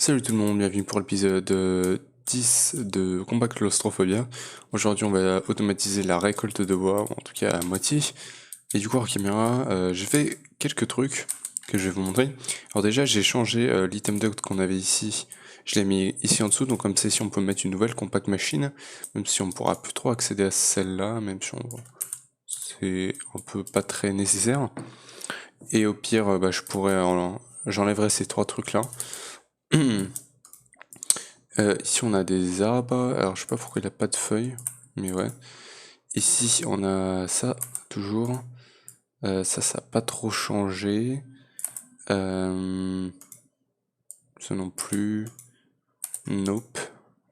Salut tout le monde, bienvenue pour l'épisode 10 de Combat Claustrophobia. Aujourd'hui on va automatiser la récolte de bois, ou en tout cas à moitié. Et du coup hors caméra, j'ai fait quelques trucs que je vais vous montrer. Alors déjà j'ai changé l'item duct qu'on avait ici, je l'ai mis ici en dessous, donc comme ça ici on peut mettre une nouvelle compact machine, même si on pourra plus trop accéder à celle-là, même si c'est un peu pas très nécessaire. Et au pire, je pourrais, j'enlèverai ces trois trucs là. Ici on a des arbres, alors je sais pas pourquoi il a pas de feuilles, mais ouais. Ici on a ça, toujours. Ça a pas trop changé. Ça non plus. Nope.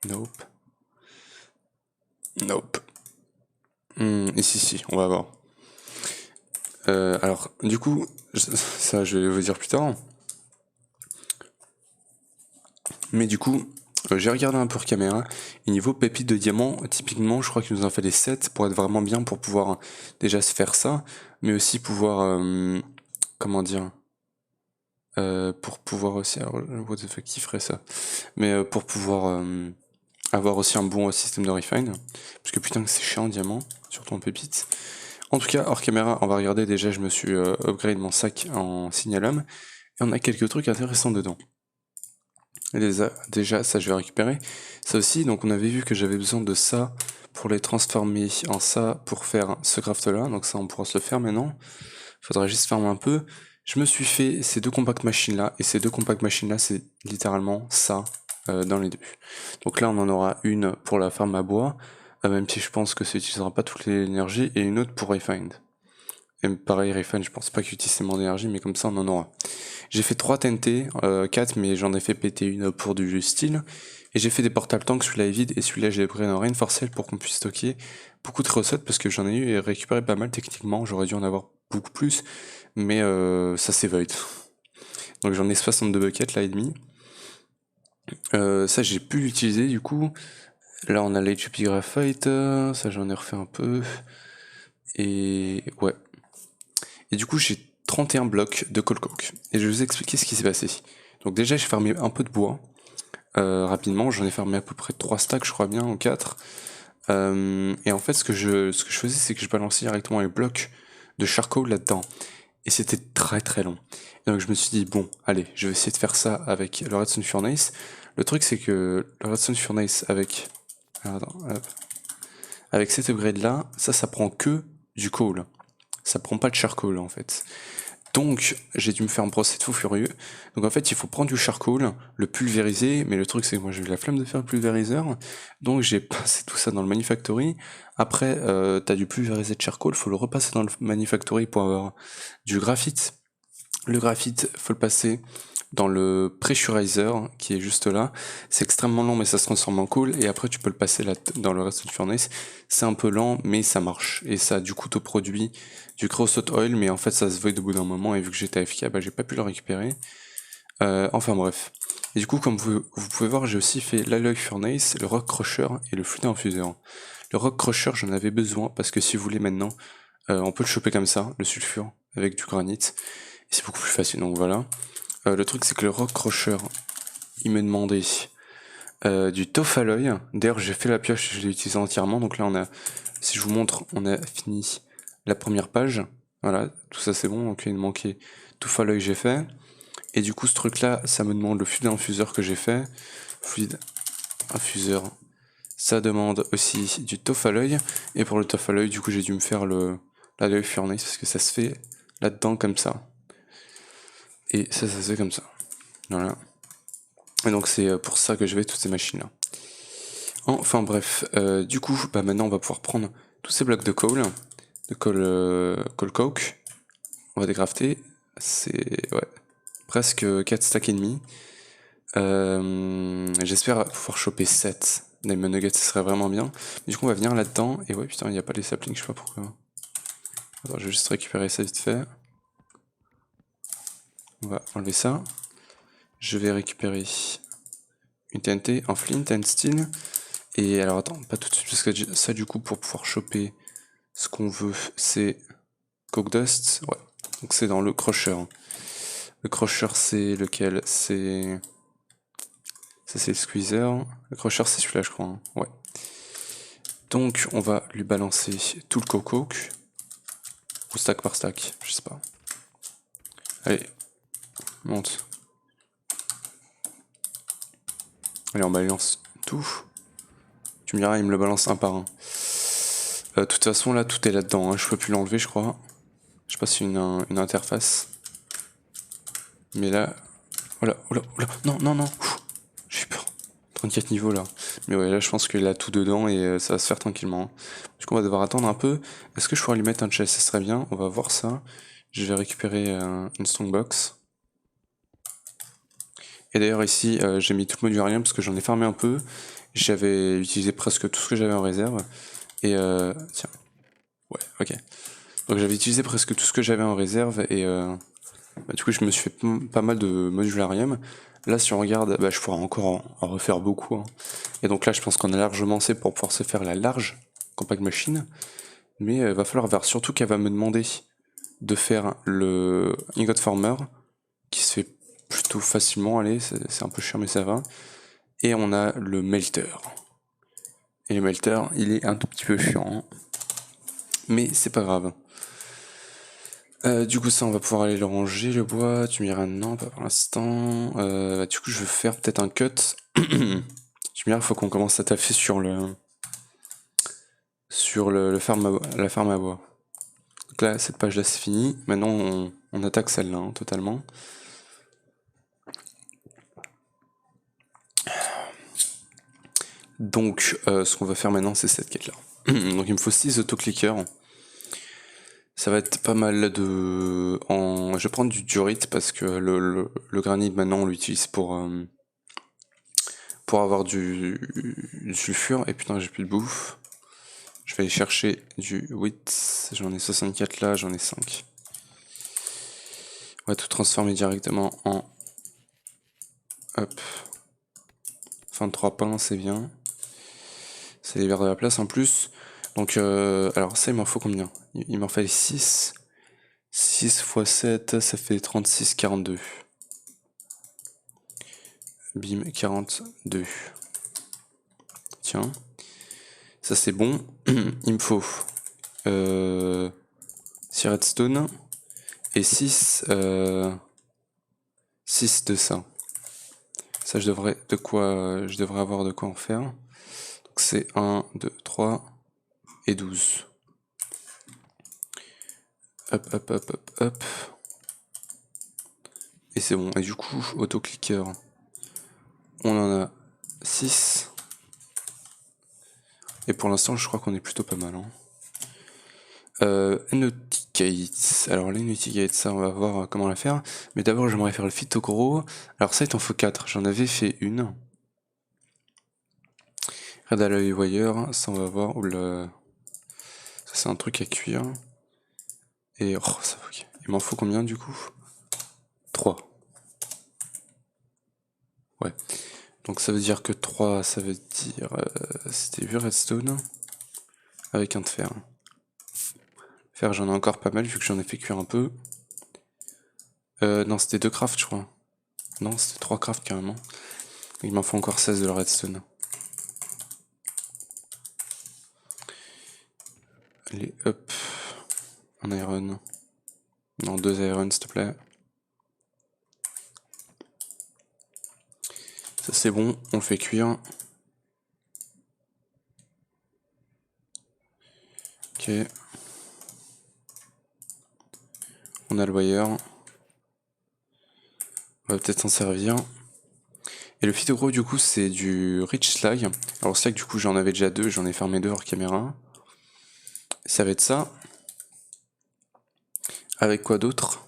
Nope. Nope. Ici, si, on va voir. Alors, du coup, ça je vais vous dire plus tard. Mais du coup, j'ai regardé un peu hors caméra, et niveau pépites de diamant, typiquement, je crois qu'il nous en fallait 7 pour être vraiment bien, pour pouvoir déjà se faire ça, mais aussi pouvoir, comment dire, pour pouvoir aussi, alors, what the fuck, qui ferait ça? Mais pour pouvoir avoir aussi un bon système de refine, parce que putain que c'est chiant en diamant, surtout en pépites. En tout cas, hors caméra, on va regarder, déjà je me suis upgrade mon sac en signalum, et on a quelques trucs intéressants dedans. Déjà, ça je vais récupérer. Ça aussi, donc on avait vu que j'avais besoin de ça pour les transformer en ça pour faire ce craft là, donc ça on pourra se le faire maintenant. Faudrait juste farmer un peu. Je me suis fait ces deux compact machines là, et ces deux compact machines là c'est littéralement ça dans les deux. Donc là on en aura une pour la farm à bois, même si je pense que ça utilisera pas toute l'énergie, et une autre pour Refined. Et pareil, Refine, je pense pas qu'il utilise tellement d'énergie, mais comme ça on en aura. J'ai fait 3 TNT, 4, mais j'en ai fait péter une pour du style. Et j'ai fait des portal tanks, celui-là est vide, et celui-là j'ai pris un reinforcel pour qu'on puisse stocker beaucoup de recettes, parce que j'en ai eu et récupéré pas mal techniquement, j'aurais dû en avoir beaucoup plus, mais ça c'est void. Donc j'en ai 62 buckets là et demi. Ça j'ai pu l'utiliser du coup. Là on a l'HP Graphite, ça j'en ai refait un peu. Et ouais. Et du coup j'ai 31 blocs de coal coke. Et je vais vous expliquer ce qui s'est passé. Donc déjà j'ai farmé un peu de bois. Rapidement, j'en ai farmé à peu près 3 stacks je crois bien, ou 4. Et en fait ce que je faisais c'est que je balançais directement les blocs de charcoal là-dedans. Et c'était très très long. Et donc je me suis dit bon, allez, je vais essayer de faire ça avec le Redstone Furnace. Le truc c'est que le Redstone Furnace avec... avec cet upgrade là, ça prend que du coal. Ça prend pas de charcoal en fait. Donc j'ai dû me faire un procès de fou furieux. Donc en fait il faut prendre du charcoal, le pulvériser, mais le truc c'est que moi j'ai eu la flemme de faire le pulvériseur, donc j'ai passé tout ça dans le manufactory. Après t'as du pulvérisé de charcoal, faut le repasser dans le manufactory pour avoir du graphite. Le graphite faut le passer dans le pressurizer qui est juste là. C'est extrêmement lent mais ça se transforme en coal, et après tu peux le passer là dans le reste du furnace. C'est un peu lent mais ça marche, et ça du coup te produit du creosote oil, mais en fait ça se void au bout d'un moment, et vu que j'étais AFK, j'ai pas pu le récupérer. Enfin bref. Et du coup comme vous pouvez voir, j'ai aussi fait l'alloy furnace, le rock crusher et le fluide infuseur. Le rock crusher j'en avais besoin parce que si vous voulez maintenant, on peut le choper comme ça, le sulfure avec du granit, et c'est beaucoup plus facile, donc voilà. Le truc c'est que le rock crusher, il me demandait du toffaloy. D'ailleurs j'ai fait la pioche, je l'ai utilisé entièrement, donc là on a, si je vous montre, on a fini la première page, voilà, tout ça c'est bon, donc il me manquait toffaloy que j'ai fait, et du coup ce truc là, ça me demande le fluide infuseur que j'ai fait, fluide infuseur, ça demande aussi du toffaloy, et pour le toffaloy du coup j'ai dû me faire l'alloy furnace, parce que ça se fait là-dedans comme ça, et ça se fait comme ça, voilà. Et donc c'est pour ça que je vais toutes ces machines là. Enfin bref, du coup, maintenant on va pouvoir prendre tous ces blocs de coal coke. On va décrafter. C'est ouais, presque 4 stacks et demi. J'espère pouvoir choper 7 Diamond Nuggets, ce serait vraiment bien. Mais du coup on va venir là-dedans. Et ouais putain, il n'y a pas les saplings, je sais pas pourquoi. Attends, je vais juste récupérer ça vite fait. On va enlever ça. Je vais récupérer une TNT en flint and steel. Et alors attends, pas tout de suite, parce que ça du coup pour pouvoir choper ce qu'on veut, c'est coke dust, ouais. Donc c'est dans le crusher. Le crusher c'est lequel? C'est Ça c'est le squeezer. Le crusher c'est celui-là je crois. Hein. Ouais. Donc on va lui balancer tout le cocoque. Ou stack par stack, je sais pas. Allez, monte. Allez, on balance tout. Tu me diras, il me le balance un par un. De toute façon, là, tout est là-dedans. Hein. Je peux plus l'enlever, je crois. Je sais pas si une interface. Mais là... Voilà, oula, oula. Non, non, non. J'ai eu peur. 34 niveaux, là. Mais ouais, là, je pense qu'il a tout dedans et ça va se faire tranquillement. Hein. Du coup, on va devoir attendre un peu. Est-ce que je pourrais lui mettre un chest? Ça serait bien. On va voir ça. Je vais récupérer une strongbox. Et d'ailleurs, ici, j'ai mis tout le modularium parce que j'en ai farmé un peu. J'avais utilisé presque tout ce que j'avais en réserve. Et tiens. Ouais, ok. Donc j'avais utilisé presque tout ce que j'avais en réserve et du coup je me suis fait pas mal de modularium. Là si on regarde, je pourrais encore en refaire beaucoup. Hein. Et donc là je pense qu'on a largement assez pour pouvoir se faire la large compact machine. Mais il va falloir voir surtout qu'elle va me demander de faire le ingot former qui se fait plutôt facilement. Allez, c'est un peu cher mais ça va. Et on a le melter. Et le melter il est un tout petit peu chiant. Hein. Mais c'est pas grave. Du coup ça on va pouvoir aller le ranger le bois, tu me diras non pas pour l'instant. Du coup je vais faire peut-être un cut. Tu me diras il faut qu'on commence à taffer sur le la ferme à bois. Donc là cette page là c'est fini. Maintenant on attaque celle-là hein, totalement. Donc ce qu'on va faire maintenant c'est cette quête là. Donc il me faut 6 autoclickers. Ça va être pas mal de... Je vais prendre du durite parce que le granit maintenant on l'utilise pour avoir du sulfure. Et putain j'ai plus de bouffe. Je vais aller chercher du 8. J'en ai 64 là, j'en ai 5. On va tout transformer directement en... Hop. 23 pains c'est bien. Ça libère de la place en plus. Donc alors ça il m'en faut combien? Il m'en fallait 6. 6 x 7, ça fait 36, 42. Bim, 42. Tiens. Ça c'est bon. Il me faut 6 redstone et 6, 6 de ça. Ça je devrais avoir de quoi en faire. Donc c'est 1, 2, 3 et 12. Hop, hop, hop, hop, hop. Et c'est bon. Et du coup, autoclicker, on en a 6. Et pour l'instant, je crois qu'on est plutôt pas mal. Hein. Nauticate. Alors, les Nauticate, ça, on va voir comment la faire. Mais d'abord, j'aimerais faire le Phytocoro. Alors, ça, il t'en faut 4. J'en avais fait une. Red Alloy Wire, ça, on va voir. Ça, c'est un truc à cuire. Et, oh, ça, ok. Il m'en faut combien, du coup? 3. Ouais. Donc, ça veut dire que 3, ça veut dire... c'était 8 redstone. Avec un de fer. Fer, j'en ai encore pas mal vu que j'en ai fait cuire un peu. Non, c'était 2 craft, je crois. Non, c'était 3 craft carrément. Il m'en faut encore 16 de la redstone. Allez, hop. Un iron. Non, 2 iron, s'il te plaît. Ça, c'est bon, on le fait cuire. Ok. On a le wire. On va peut-être s'en servir. Et le phytogro du coup c'est du rich slag. Alors slag du coup j'en avais déjà 2, j'en ai fermé 2 hors caméra. Ça va être ça. Avec quoi d'autre?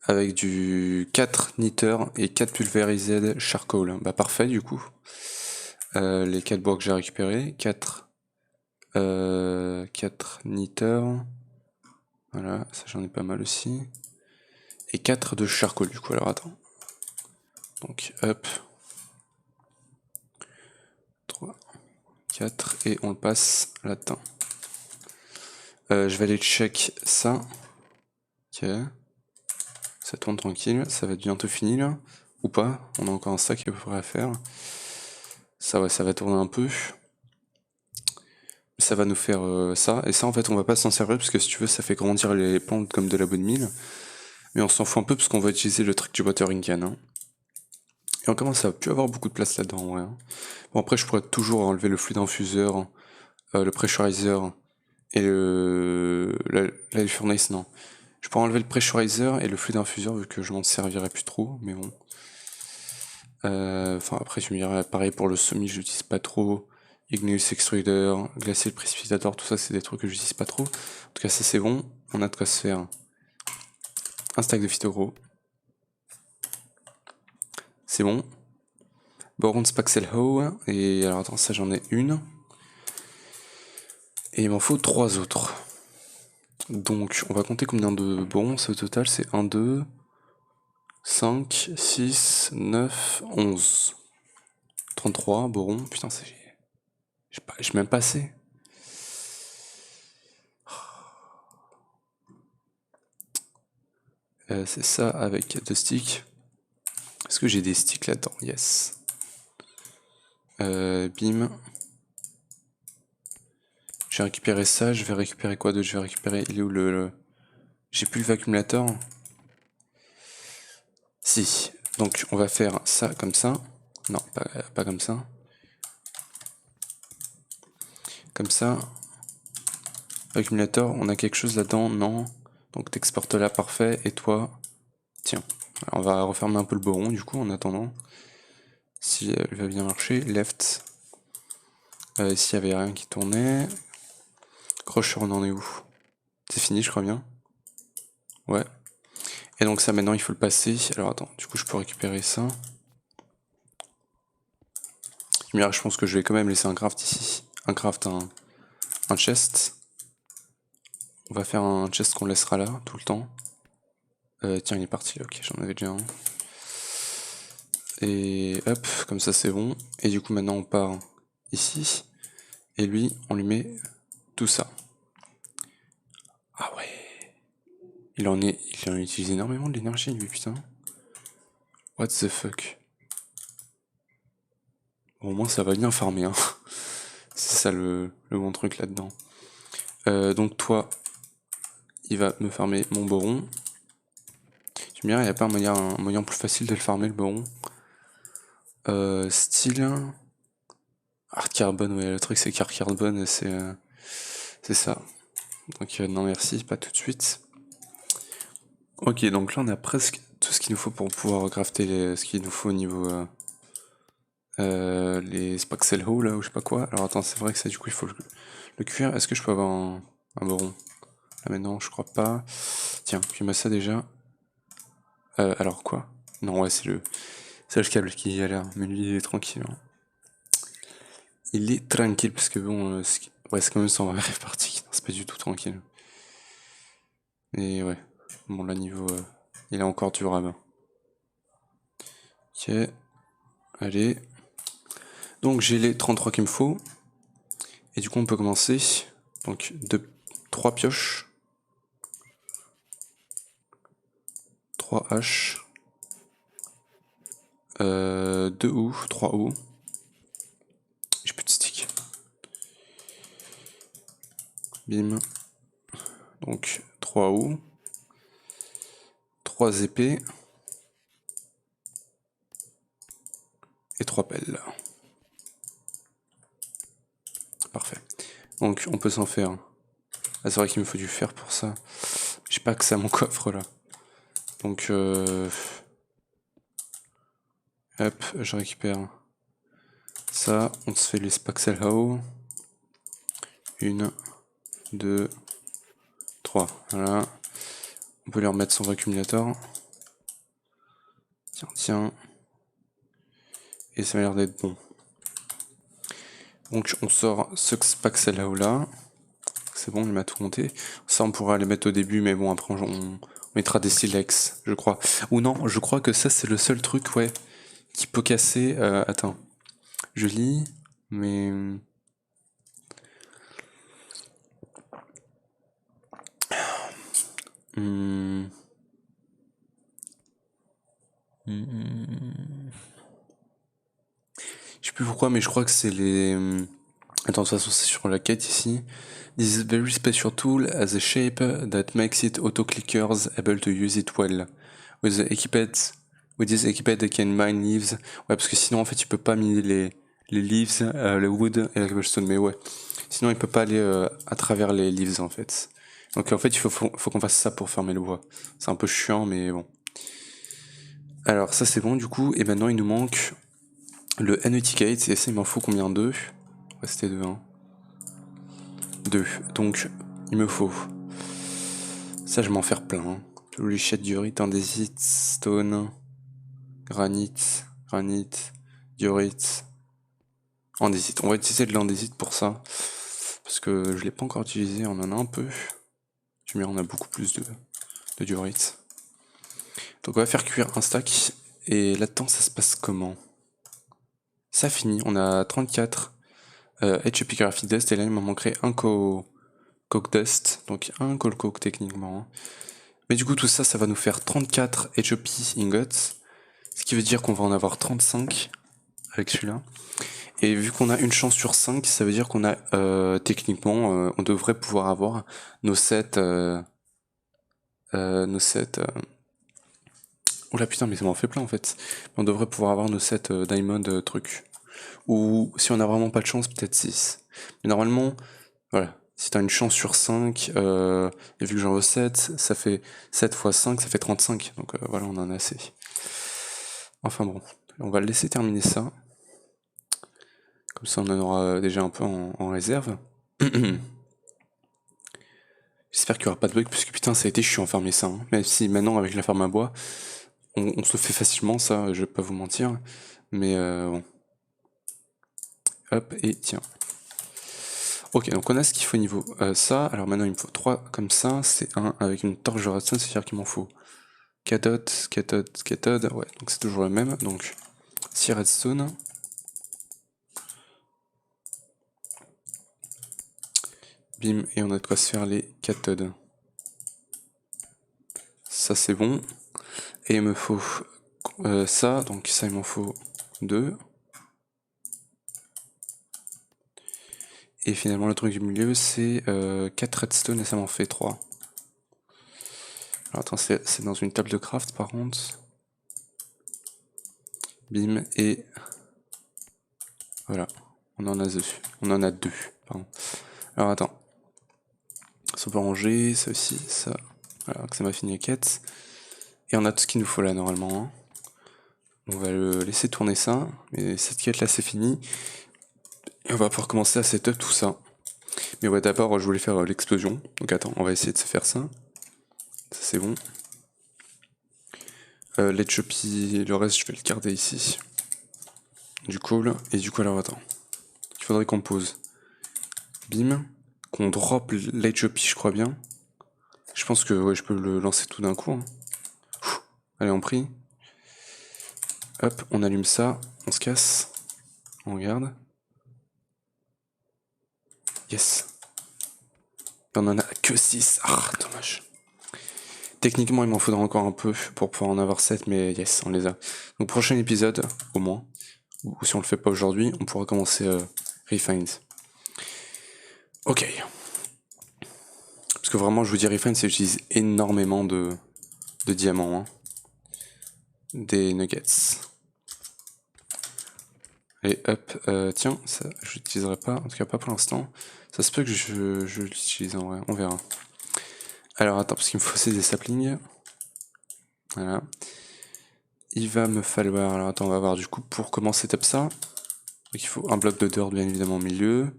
Avec du 4 niter et 4 pulvérisés charcoal. Bah parfait du coup. Les 4 bois que j'ai récupérés. 4 niter. Voilà, ça j'en ai pas mal aussi. Et 4 de charcoal du coup, alors attends. Donc hop. 3, 4 et on le passe là-dedans. Je vais aller check ça. Ok. Ça tourne tranquille, ça va être bientôt fini là. ou pas. On a encore un stack à peu près à faire. Ça va tourner un peu. Ça va nous faire ça. Et ça, en fait, on va pas s'en servir parce que si tu veux, ça fait grandir les plantes comme de la bonne mine. Mais on s'en fout un peu parce qu'on va utiliser le truc du watering can. Hein. Et on commence à plus avoir beaucoup de place là-dedans, ouais. Hein. Bon, après, je pourrais toujours enlever le fluide infuseur, le pressurizer et la furnace, non. Je pourrais enlever le pressurizer et le fluide infuseur vu que je m'en servirais plus trop, mais bon. Enfin, après, tu me dirais, pareil pour le semi, je l'utilise pas trop. Igneous Extruder, Glacier Précipitator, tout ça, c'est des trucs que j'utilise pas trop. En tout cas, ça c'est bon. On a de quoi se faire un stack de phytogros. C'est bon. Boron Spaxel Hoe. Et alors, attends, ça j'en ai une. Et il m'en faut 3 autres. Donc, on va compter combien de borons au total. C'est 1, 2, 5, 6, 9, 11. 33 borons. Putain, c'est. J'ai même pas assez. C'est ça avec 2 sticks. Est-ce que j'ai des sticks là-dedans? Yes. Bim. J'ai récupéré ça. Je vais récupérer quoi d'autre? Je vais récupérer. Il est où le... J'ai plus le vacuumlateur. Si. Donc on va faire ça comme ça. Non, pas comme ça. Comme ça. Accumulateur, on a quelque chose là-dedans? Non. Donc t'exportes là, parfait. Et toi, tiens. Alors, on va refermer un peu le boron du coup en attendant. Si elle va bien marcher. Left. S'il y avait rien qui tournait. Crusher, on en est où? C'est fini, je crois bien. Ouais. Et donc ça maintenant il faut le passer. Alors attends, du coup je peux récupérer ça. Je pense que je vais quand même laisser un craft ici. Un chest. On va faire un chest qu'on laissera là tout le temps. Tiens, il est parti, ok, j'en avais déjà un. Et hop, comme ça c'est bon. Et du coup maintenant on part ici. Et lui, on lui met tout ça. Ah ouais. Il en utilise énormément de l'énergie lui, putain. What the fuck. Bon, au moins ça va bien farmer, hein. C'est ça le bon truc là-dedans. Donc toi, il va me farmer mon boron. Tu me diras, il n'y a pas un moyen plus facile de le farmer le boron. Style. Hard carbone, ouais, le truc c'est qu'hard carbone, c'est ça. Donc non merci, pas tout de suite. Ok, donc là on a presque tout ce qu'il nous faut pour pouvoir crafter ce qu'il nous faut au niveau les Spaxel Hoe là ou je sais pas quoi. Alors attends, c'est vrai que ça du coup il faut le cuire. Est-ce que je peux avoir un boron? Là maintenant je crois pas. Tiens, puis moi ça déjà. Alors quoi? Non ouais c'est le câble qui a l'air, mais lui il est tranquille. Hein. Il est tranquille parce que bon, ouais c'est quand même ça, on va répartir. C'est pas du tout tranquille. Et ouais, bon là niveau, il est encore durable. Ok, allez. Donc j'ai les 33 qu'il me faut. Et du coup on peut commencer. Donc 3 pioches. 3 haches. 2 houes, 3 houes. J'ai plus de stick. Bim. Donc 3 houes. 3 épées. Et 3 pelles. Parfait. Donc on peut s'en faire. Ah, c'est vrai qu'il me faut du fer pour ça. J'ai pas accès à mon coffre là. Donc hop, je récupère ça. On se fait les Spaxel Hoe. 1, 2, 3. Voilà. On peut lui remettre son accumulateur. Tiens, tiens. Et ça m'a l'air d'être bon. Donc on sort ce Spaxel Hoe là. C'est bon, il m'a tout monté. Ça, on pourra les mettre au début, mais bon, après, on mettra des silex, je crois. Ou non, je crois que ça, c'est le seul truc, ouais, qui peut casser. Attends, je lis, mais. Hmm. Je sais plus pourquoi, mais je crois que c'est les... Attends, de toute façon, c'est sur la quête ici. This is a very special tool as a shape that makes it auto-clickers able to use it well. With this equipment, they can mine leaves. Ouais, parce que sinon, en fait, tu peux pas miner les leaves, le wood et la cobblestone. Mais ouais. Sinon, il peut pas aller à travers les leaves, en fait. Donc, en fait, il faut qu'on fasse ça pour fermer le bois. C'est un peu chiant, mais bon. Alors, ça, c'est bon, du coup. Et maintenant, il nous manque le Gate. Et ça, il m'en faut combien? 2? Ouais, c'était 2, hein. 2. Donc, il me faut. Ça, je vais m'en faire plein. Hein. Luchette, diorite, andésite, stone, granit, diorite, andésite. On va utiliser de l'andésite pour ça. Parce que je l'ai pas encore utilisé, on en a un peu. Mais on a beaucoup plus de diorite. Donc on va faire cuire un stack. Et là-dedans, ça se passe comment? Ça finit, on a 34 HP Graphite Dust. Et là, il m'en manquerait un Coke Dust. Donc un Coal Coke techniquement. Hein. Mais du coup, tout ça, ça va nous faire 34 HP Ingots. Ce qui veut dire qu'on va en avoir 35 avec celui-là. Et vu qu'on a une chance sur 5, ça veut dire qu'on a techniquement, on devrait pouvoir avoir nos 7... Oula putain, mais ça m'en fait plein en fait. On devrait pouvoir avoir nos 7 diamond trucs. Ou si on a vraiment pas de chance, peut-être 6. Mais normalement, voilà. Si t'as une chance sur 5, et vu que j'en veux 7, ça fait 7 x 5, ça fait 35. Donc voilà, on en a assez. Enfin bon, on va le laisser terminer ça. Comme ça, on en aura déjà un peu en réserve. J'espère qu'il n'y aura pas de bug, parce que putain, ça a été chiant fermer ça. Hein. Même si maintenant, avec la ferme à bois, on se le fait facilement, ça, je vais pas vous mentir. Mais bon. Hop, et tiens. Ok, donc on a ce qu'il faut niveau ça. Alors maintenant, il me faut 3 comme ça. C'est un avec une torche de redstone, c'est-à-dire qu'il m'en faut cathode. Ouais, donc c'est toujours le même. Donc 6 redstone. Bim, et on a de quoi se faire les cathodes. Ça c'est bon. Et il me faut ça, donc ça il m'en faut 2. Et finalement le truc du milieu c'est 4 redstone et ça m'en fait 3. Alors attends, c'est dans une table de craft par contre. Bim, et voilà, on en a 2. On en a 2, pardon. Alors attends. Ça peut ranger, ça aussi, ça. Voilà, que ça m'a fini la quête. Et on a tout ce qu'il nous faut là normalement. Hein. On va le laisser tourner ça. Mais cette quête là c'est fini. Et on va pouvoir commencer à setup tout ça. Mais ouais, d'abord je voulais faire l'explosion. Donc attends, on va essayer de se faire ça. Ça c'est bon. L'HP, le reste je vais le garder ici. Du coal. Et du coup alors attends. Il faudrait qu'on pose. Bim. Qu'on drop l'HP je crois bien. Je pense que ouais, je peux le lancer tout d'un coup. Hein. Allez, on prie. Hop, on allume ça, on se casse. On regarde. Yes. On en a que 6. Ah, dommage. Techniquement, il m'en faudra encore un peu pour pouvoir en avoir 7, mais yes, on les a. Donc, prochain épisode, au moins, ou si on le fait pas aujourd'hui, on pourra commencer Refined. Ok. Parce que vraiment, je vous dis, Refined, c'est que j'utilise énormément de diamants. Hein. Des nuggets. Et hop, tiens, ça, je l'utiliserai pas, en tout cas pas pour l'instant. Ça se peut que je l'utilise en vrai, on verra. Alors attends, parce qu'il me faut aussi des saplings. Voilà. Il va me falloir, alors attends, on va voir du coup pour comment setup ça. Donc il faut un bloc de dirt bien évidemment au milieu.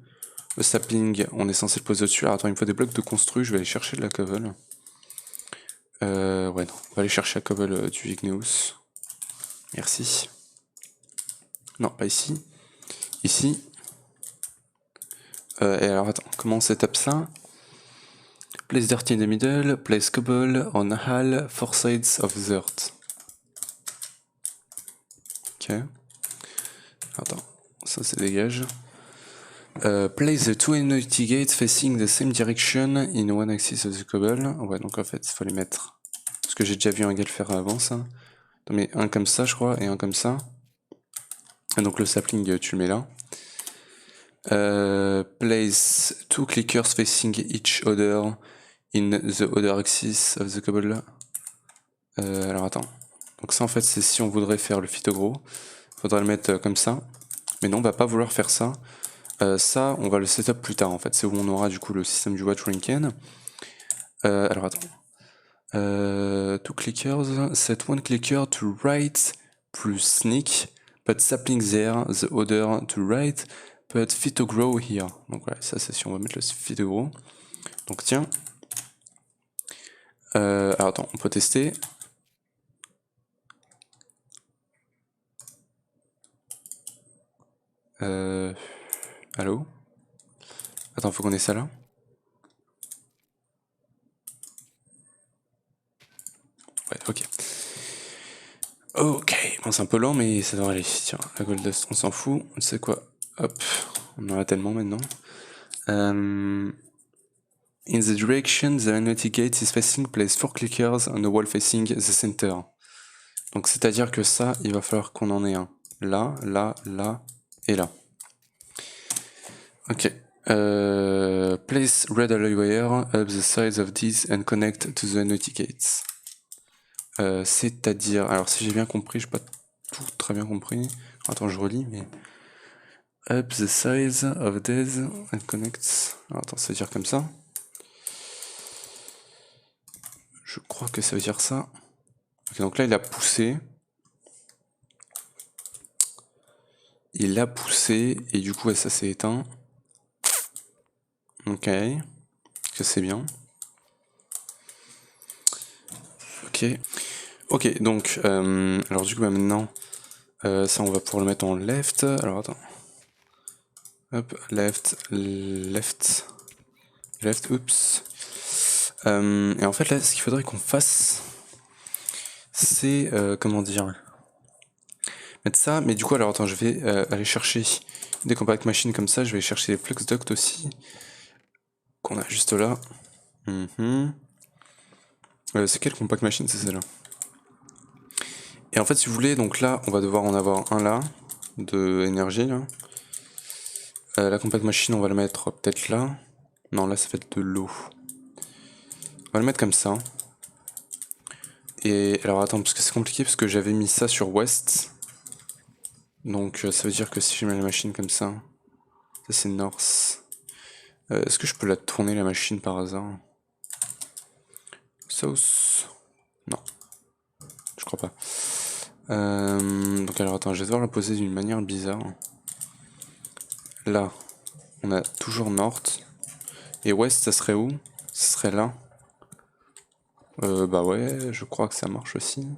Le sapling, on est censé le poser au-dessus. Alors attends, il me faut des blocs de construit, je vais aller chercher de la cobble. Ouais non, on va aller chercher la cobble du Igneous. Merci. Non, pas ici. Ici. Et alors attends, comment on setup ça? Place dirt in the middle, place cobble on all 4 sides of dirt. Ok. Attends, ça c'est dégage. Place the two energy gates facing the same direction in one axis of the cobble. Ouais, donc en fait, il faut les mettre. Parce que j'ai déjà vu un gars le faire avant ça. Non, mais un comme ça, je crois, et un comme ça. Et donc le sapling, tu le mets là. Place 2 clickers facing each other in the other axis of the cobble. Alors attends. Donc ça en fait c'est si on voudrait faire le fit gros. Faudrait le mettre comme ça. Mais non, on va pas vouloir faire ça. Ça, on va le setup plus tard en fait. C'est où on aura du coup le système du watch ranking. Alors attends. Two clickers, set one clicker to right plus sneak, but sapling there, the other to right, but fit to grow here. Donc voilà, ça c'est si on va mettre le fit to grow. Donc tiens. Alors attends, on peut tester. Allô? Attends, faut qu'on ait ça là. Ouais, ok. Ok, bon c'est un peu lent mais ça devrait aller. Tiens, la gold dust, on s'en fout. Tu sais quoi? Hop, on en a tellement maintenant. In the direction the magnetic gate is facing, place 4 clickers on the wall facing the center. Donc c'est-à-dire que ça, il va falloir qu'on en ait un. Là, là, là et là. Ok. Place red alloy wire up the sides of these and connect to the magnetic gates. C'est-à-dire... Alors si j'ai bien compris, j'ai pas tout très bien compris. Attends, je relis, mais... Up the sides of these and connect... Alors, attends, ça veut dire comme ça. Je crois que ça veut dire ça. Ok, donc là, il a poussé. Il a poussé, et du coup, ouais, ça s'est éteint. Ok. Que c'est bien. Ok. Ok, donc, alors du coup, bah, maintenant, ça, on va pouvoir le mettre en left. Alors, attends. Hop, left, left, left, oups. Et en fait, là, ce qu'il faudrait qu'on fasse, c'est, comment dire, mettre ça, mais du coup, alors attends, je vais aller chercher des compact machines comme ça, je vais chercher les flux duct aussi, qu'on a juste là. C'est quelle compact machine? C'est celle-là. Et en fait, si vous voulez, donc là, on va devoir en avoir un là, de énergie, là. La compact machine, on va le mettre peut-être là. Non, là, ça fait de l'eau. On va le mettre comme ça. Et alors, attends, parce que c'est compliqué, parce que j'avais mis ça sur West. Donc, ça veut dire que si je mets la machine comme ça, ça c'est North. Est-ce que je peux la tourner, la machine, par hasard? South? Non. Je crois pas. Donc, alors, attends, je vais devoir la poser d'une manière bizarre. Là, on a toujours North. Et West, ça serait où? Ça serait là. Bah ouais, je crois que ça marche aussi.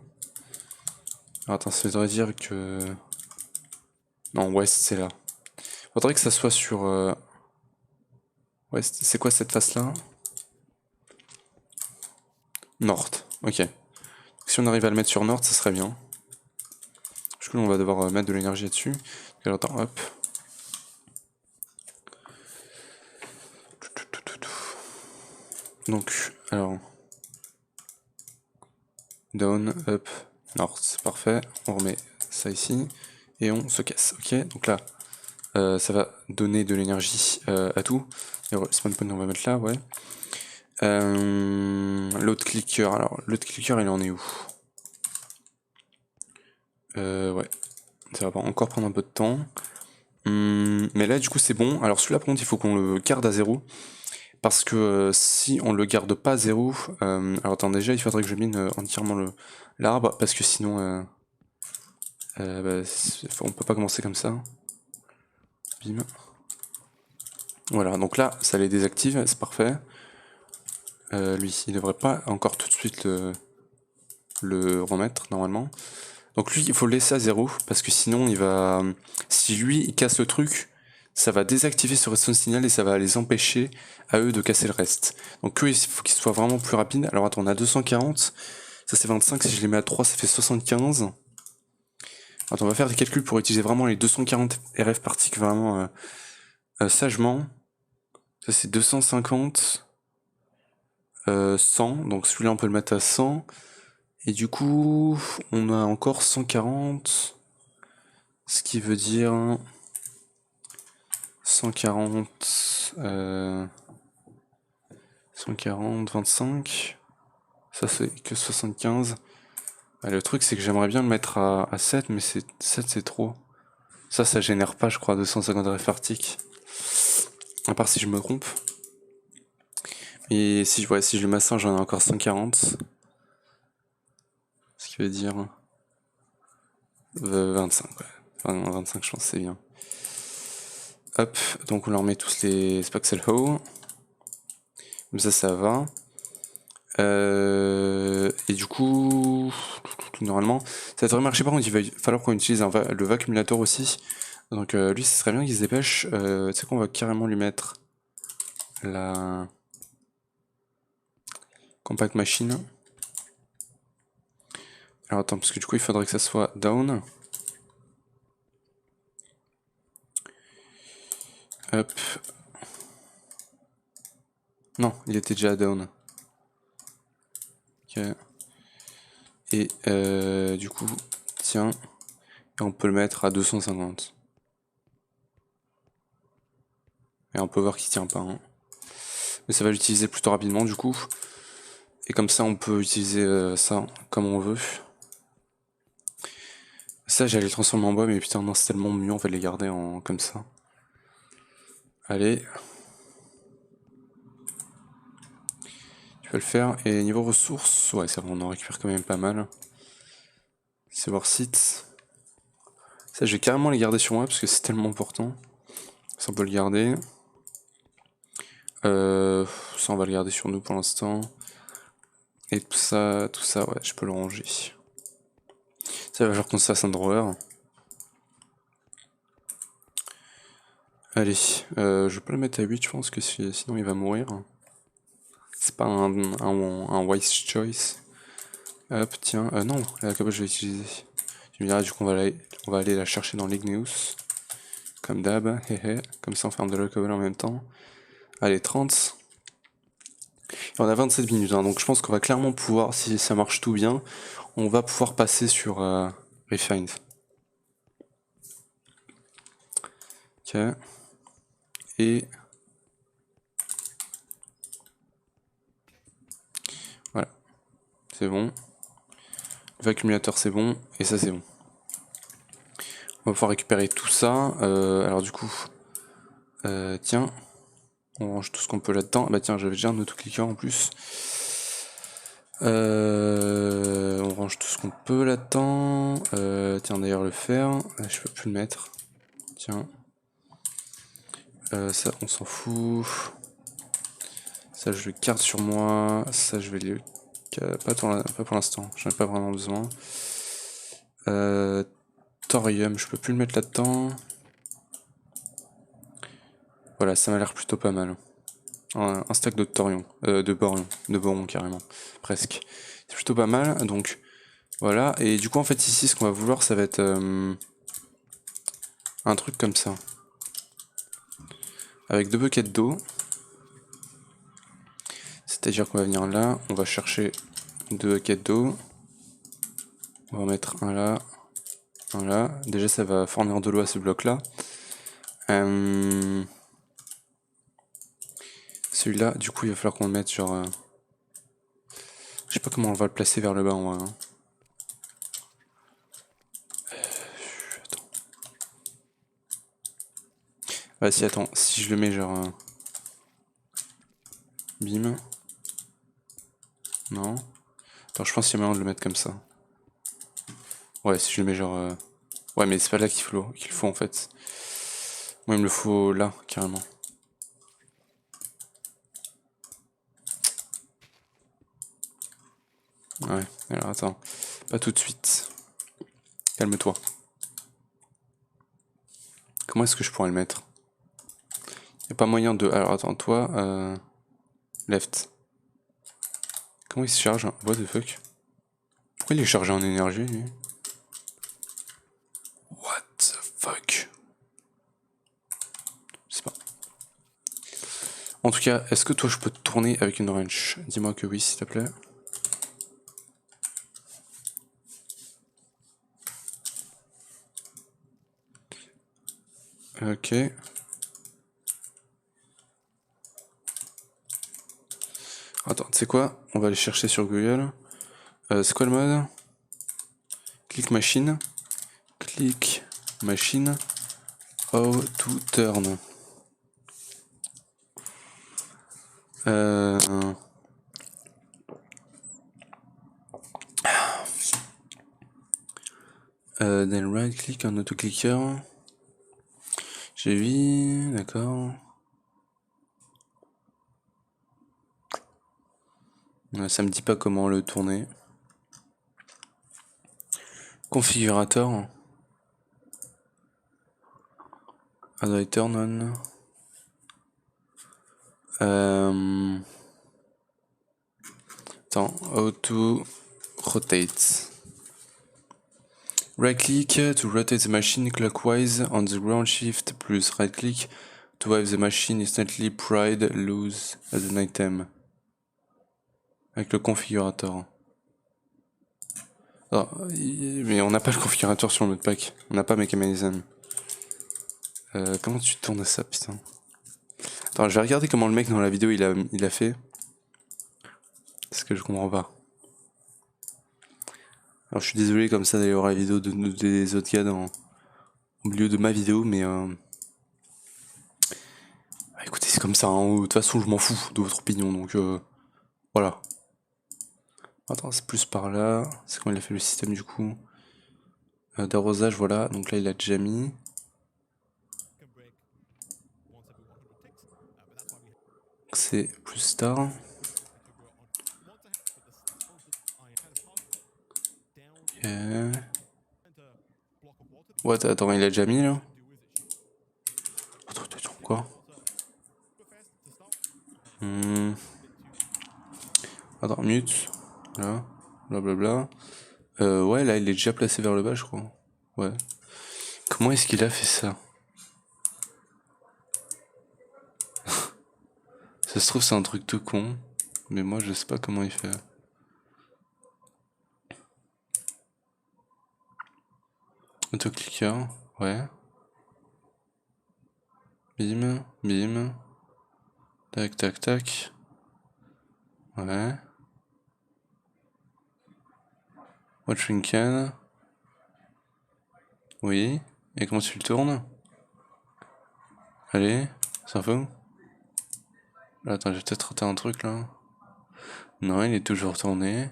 Alors, attends, ça voudrait dire que... Non, West, c'est là. Faudrait que ça soit sur... West, c'est quoi cette face-là? North, ok. Si on arrive à le mettre sur North, ça serait bien. Du coup, on va devoir mettre de l'énergie dessus. Alors, attends, hop. Donc, alors... Down, up, North, parfait. On remet ça ici. Et on se casse, ok. Donc là, ça va donner de l'énergie à tout. Et spawn point, on va mettre là, ouais. L'autre clicker, alors l'autre clicker il en est où? Ouais, ça va encore prendre un peu de temps. Mais là du coup c'est bon. Alors celui-là par contre il faut qu'on le garde à 0. Parce que si on le garde pas à 0, alors attends déjà il faudrait que je mine entièrement l'arbre. Parce que sinon bah, on peut pas commencer comme ça. Bim. Voilà, donc là ça les désactive, c'est parfait. Lui, il devrait pas encore tout de suite le remettre normalement. Donc lui, il faut le laisser à 0, parce que sinon il va... Si lui, il casse le truc, ça va désactiver ce redstone signal et ça va les empêcher à eux de casser le reste. Donc eux, il faut qu'ils soient vraiment plus rapides. Alors attends, on a 240, ça c'est 25, si je les mets à 3, ça fait 75. Attends, on va faire des calculs pour utiliser vraiment les 240 RF partiques vraiment sagement. Ça c'est 250, 100, donc celui-là on peut le mettre à 100. Et du coup, on a encore 140. Ce qui veut dire 140, 140, 25. Ça c'est que 75. Le truc c'est que j'aimerais bien le mettre à 7, mais 7 c'est trop. Ça génère pas, je crois, 250 répartiques. À part si je me trompe. Et si, si je le mets à 100, j'en ai encore 140. Ce qui veut dire 25, ouais. Enfin, 25, je pense que c'est bien. Hop, donc on leur met tous les Spaxel How. Comme ça va. Et du coup, normalement, ça devrait marcher. Par contre, il va falloir qu'on utilise le vacuumulator aussi. Donc lui, ce serait bien qu'il se dépêche. Tu sais qu'on va carrément lui mettre la compact machine. Alors attends, parce que du coup, il faudrait que ça soit down. Hop. Non, il était déjà down. Ok. Et du coup, tiens, et on peut le mettre à 250. Et on peut voir qu'il tient pas. Hein. Mais ça va l'utiliser plutôt rapidement du coup. Et comme ça, on peut utiliser ça comme on veut. Ça, j'allais le transformer en bois, mais putain, non, c'est tellement mieux, on va les garder en comme ça. Allez. Tu peux le faire. Et niveau ressources, ouais, ça va, on en récupère quand même pas mal. C'est voir site. Ça, je vais carrément les garder sur moi parce que c'est tellement important. Ça, on peut le garder. Ça, on va le garder sur nous pour l'instant. Et tout ça, ouais, je peux le ranger. Ça va falloir qu'on se fasse un drawer. Allez, je vais pas le mettre à 8, je pense que sinon il va mourir. C'est pas un wise choice. Hop, tiens, non, la caboche je vais utiliser. Tu me diras, du coup, on va aller la chercher dans l'Igneous. Comme d'hab, comme ça on ferme de la cobble en même temps. Allez, 30. Et on a 27 minutes, hein, donc je pense qu'on va clairement pouvoir, si ça marche tout bien, on va pouvoir passer sur Refined. Ok. Et voilà, c'est bon. L'accumulateur c'est bon, et ça c'est bon. On va pouvoir récupérer tout ça. Alors du coup, tiens, on range tout ce qu'on peut là-dedans. Bah tiens, j'avais déjà un autoclicker en plus. On range tout ce qu'on peut là-dedans. Tiens, d'ailleurs le fer, je peux plus le mettre. Tiens. Ça, on s'en fout. Ça, je le garde sur moi. Ça, je vais le... Pas pour l'instant, j'en ai pas vraiment besoin. Thorium, je peux plus le mettre là-dedans. Voilà, ça m'a l'air plutôt pas mal. Un stack de thorium, de boron carrément, presque. C'est plutôt pas mal, donc voilà. Et du coup, en fait, ici, ce qu'on va vouloir, ça va être un truc comme ça. Avec 2 buckets d'eau. C'est-à-dire qu'on va venir là, on va chercher 2 buckets d'eau. On va en mettre un là, un là. Déjà, ça va fournir de l'eau à ce bloc-là. Celui-là, du coup, il va falloir qu'on le mette genre... Je sais pas comment on va le placer vers le bas en vrai. Hein. Attends. Bah si, attends, si je le mets genre... Bim. Non. Attends, je pense qu'il y a moyen de le mettre comme ça. Ouais, si je le mets genre... Ouais, mais c'est pas là qu'il faut en fait. Moi, il me le faut là, carrément. Ouais, alors attends. Pas tout de suite. Calme-toi. Comment est-ce que je pourrais le mettre? Y a pas moyen de... Alors attends, toi... Left. Comment il se charge? What the fuck? Pourquoi il est chargé en énergie, lui? What the fuck? Je sais pas. En tout cas, est-ce que toi je peux te tourner avec une wrench? Dis-moi que oui, s'il te plaît. Ok. Attends, tu sais quoi? On va aller chercher sur Google. C'est quoi le mode? Click machine. Click machine. How to turn. Then right click on autoclicker. J'ai vu, d'accord. Ça me dit pas comment le tourner. Configurateur. How do I turn on? Attends, how to rotate. Right click to rotate the machine clockwise on the ground, shift plus right click to have the machine instantly pried loose as an item. Avec le configurateur. Alors, mais on n'a pas le configurateur sur le modpack. On n'a pas Mechanism. Comment tu tournes ça, putain? Attends, je vais regarder comment le mec dans la vidéo il a fait. Parce que je comprends pas. Alors je suis désolé comme ça d'aller voir la vidéo des autres gars au milieu de ma vidéo, mais écoutez, c'est comme ça, hein. De toute façon je m'en fous de votre opinion, donc voilà. Attends, c'est plus par là. C'est comment il a fait le système du coup. D'arrosage, voilà, donc là il a déjà mis. C'est plus star. Yeah. What, attends, il a déjà mis là? Quoi? Attends, mute. Là. Blablabla. Ouais, là il est déjà placé vers le bas, je crois. Ouais. Comment est-ce qu'il a fait ça? Ça se trouve c'est un truc tout con. Mais moi je sais pas comment il fait. Autoclicker, ouais. Bim, bim. Tac, tac, tac. Ouais. Watching can. Oui. Et comment tu le tournes? Allez, ça fout. Attends, j'ai peut-être raté un truc là. Non, il est toujours tourné.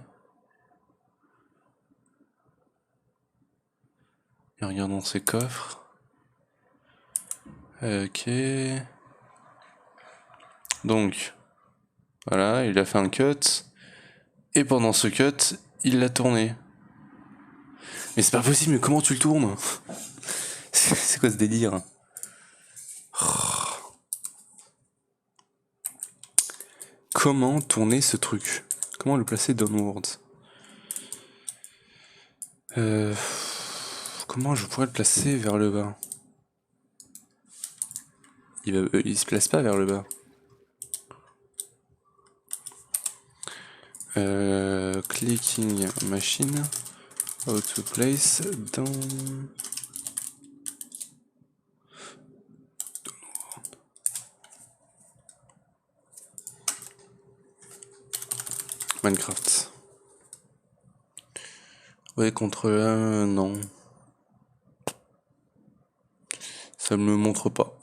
Et regardons ses coffres. Ok. Donc, voilà, il a fait un cut. Et pendant ce cut, il l'a tourné. Mais c'est pas possible, mais comment tu le tournes? C'est quoi ce délire? Comment tourner ce truc? Comment le placer downwards? Comment je pourrais le placer vers le bas? Il se place pas vers le bas. Clicking machine. How to place down. Minecraft. Ouais, contre non. Ça me montre pas.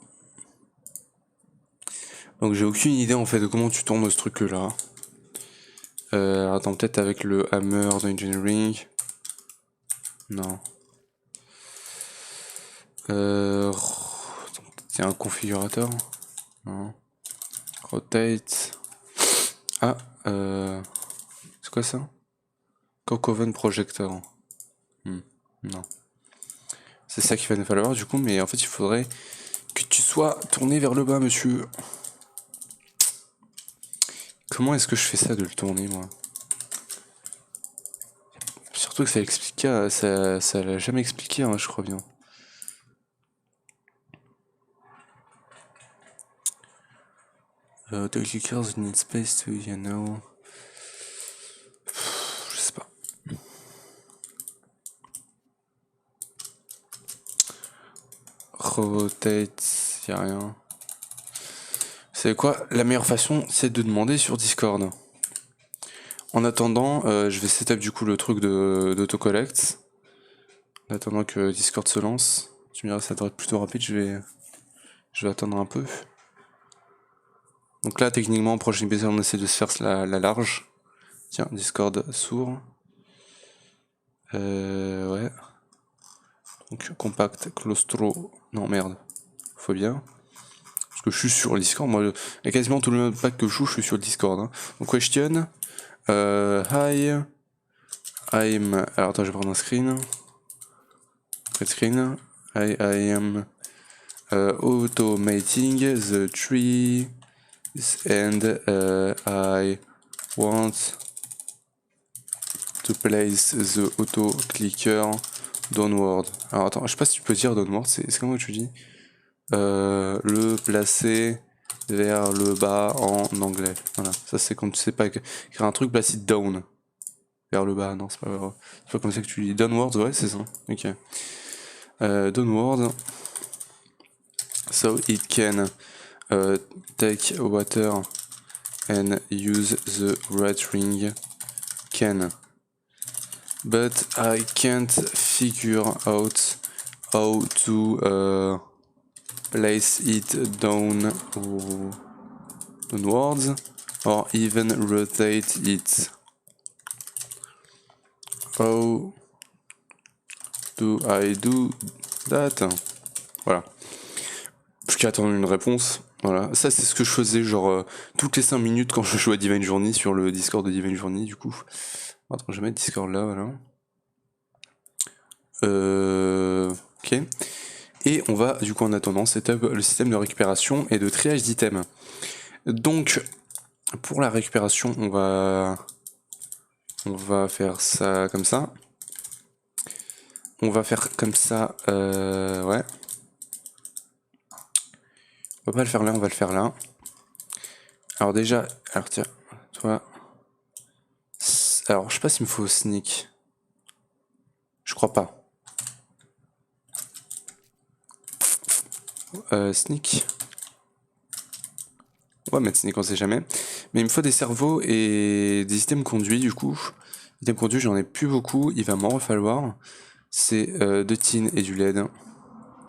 Donc j'ai aucune idée en fait de comment tu tournes ce truc là. Attends, peut-être avec le hammer d'engineering. Non. C'est un configurateur. Non. Rotate. Ah, c'est quoi ça? Cocoven Projector. Non. C'est ça qu'il va nous falloir du coup, mais en fait il faudrait que tu sois tourné vers le bas, monsieur. Comment est-ce que je fais ça de le tourner, moi? Surtout que ça explique, ça l'a jamais expliqué, hein, je crois bien. The clickers need space to, you know. Je sais pas. rotate, y a rien. Vous savez quoi? La meilleure façon, c'est de demander sur Discord. En attendant, je vais setup du coup le truc d'autocollect. En attendant que Discord se lance. Tu me diras, ça devrait être plutôt rapide, je vais attendre un peu. Donc là, techniquement, prochain épisode, on essaie de se faire la large. Tiens, Discord s'ouvre. Ouais. Donc, compact, claustro. Non, merde. Faut bien. Parce que je suis sur le Discord. Moi, il y a quasiment tout le même pack que je suis sur le Discord. Hein. Donc, question. Hi. I'm. Alors, attends, je vais prendre un screen. Print screen. I am automating the tree. And I want to place the auto clicker downward. Alors attends, je sais pas si tu peux dire downward, c'est comment tu dis le placer vers le bas en anglais. Voilà, ça c'est quand tu sais pas écrire un truc, place it down. Vers le bas, non, c'est pas comme ça que tu dis. Downward, ouais, c'est ça. Ok. Downward. So it can take water and use the right ring can. But I can't figure out how to place it downwards or even rotate it. How do I do that? Voilà. Jusqu'à attendre une réponse. Voilà. Ça, c'est ce que je faisais, genre, toutes les 5 minutes quand je jouais à Divine Journey sur le Discord de Divine Journey, du coup. Attends, je vais mettre Discord là, voilà. Ok. Et on va, du coup, en attendant, setup le système de récupération et de triage d'items. Donc, pour la récupération, on va faire ça comme ça. On va faire comme ça, ouais. On va pas le faire là, on va le faire là. Alors déjà, alors tiens, toi. Alors, je sais pas s'il me faut sneak. Je crois pas. Sneak. On va mettre sneak, on sait jamais. Mais il me faut des cerveaux et des items conduits du coup. Items conduits, j'en ai plus beaucoup, il va m'en refalloir. C'est de tin et du LED.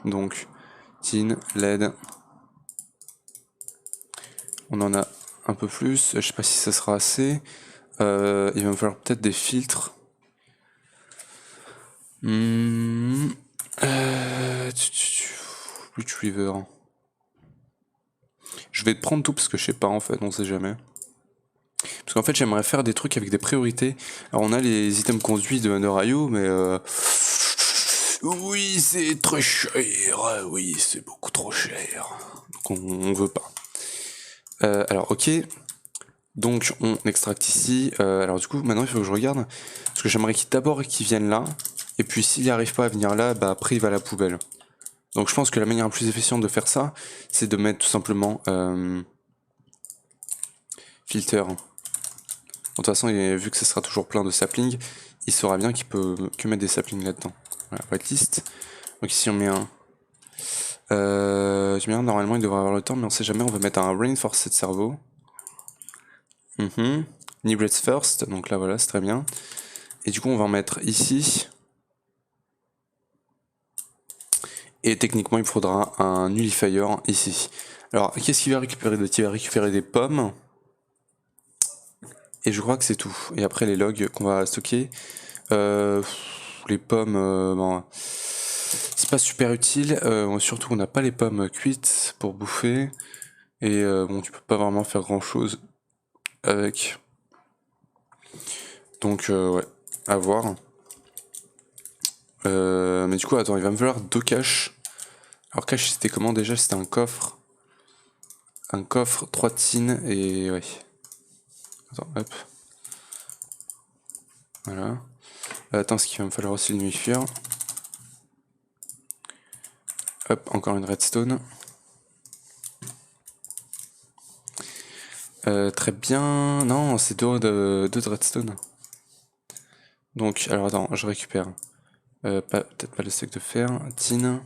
Donc, tin, LED. On en a un peu plus, je sais pas si ça sera assez. Il va me falloir peut-être des filtres. Retriever. Je vais te prendre tout parce que je sais pas en fait, on sait jamais. Parce qu'en fait j'aimerais faire des trucs avec des priorités. Alors on a les items conduits de Underayo, mais oui c'est très cher, oui c'est beaucoup trop cher. Donc on veut pas. Alors ok, donc on extracte ici. Alors du coup maintenant il faut que je regarde. Parce que j'aimerais d'abord qu'il vienne là. Et puis s'il n'arrive pas à venir là, bah après il va à la poubelle. Donc je pense que la manière la plus efficiente de faire ça, c'est de mettre tout simplement filter. De toute façon, vu que ça sera toujours plein de saplings, il saura bien qu'il peut que mettre des saplings là-dedans. Voilà, whitelist. Donc ici on met un. Normalement il devrait avoir le temps, mais on sait jamais, on va mettre un reinforced cerveau. Nebreds first, donc là voilà, c'est très bien. Et du coup on va en mettre ici. Et techniquement il faudra un nullifier ici. Alors qu'est-ce qu'il va récupérer d'autre? Il va récupérer des pommes. Et je crois que c'est tout. Et après les logs qu'on va stocker. Les pommes, bon, c'est pas super utile. Surtout on n'a pas les pommes cuites pour bouffer. Et bon, tu peux pas vraiment faire grand chose avec. Donc ouais, à voir. Mais du coup, attends, il va me falloir 2 caches. Alors cache c'était comment déjà? C'était un coffre. Un coffre, 3 tines et ouais. Attends, hop. Voilà. Attends, ce qu'il va me falloir aussi le nuifier. Hop, encore une redstone. Très bien. Non, c'est deux de redstone. Donc, alors attends, je récupère. Peut-être pas le steak de fer. Tin.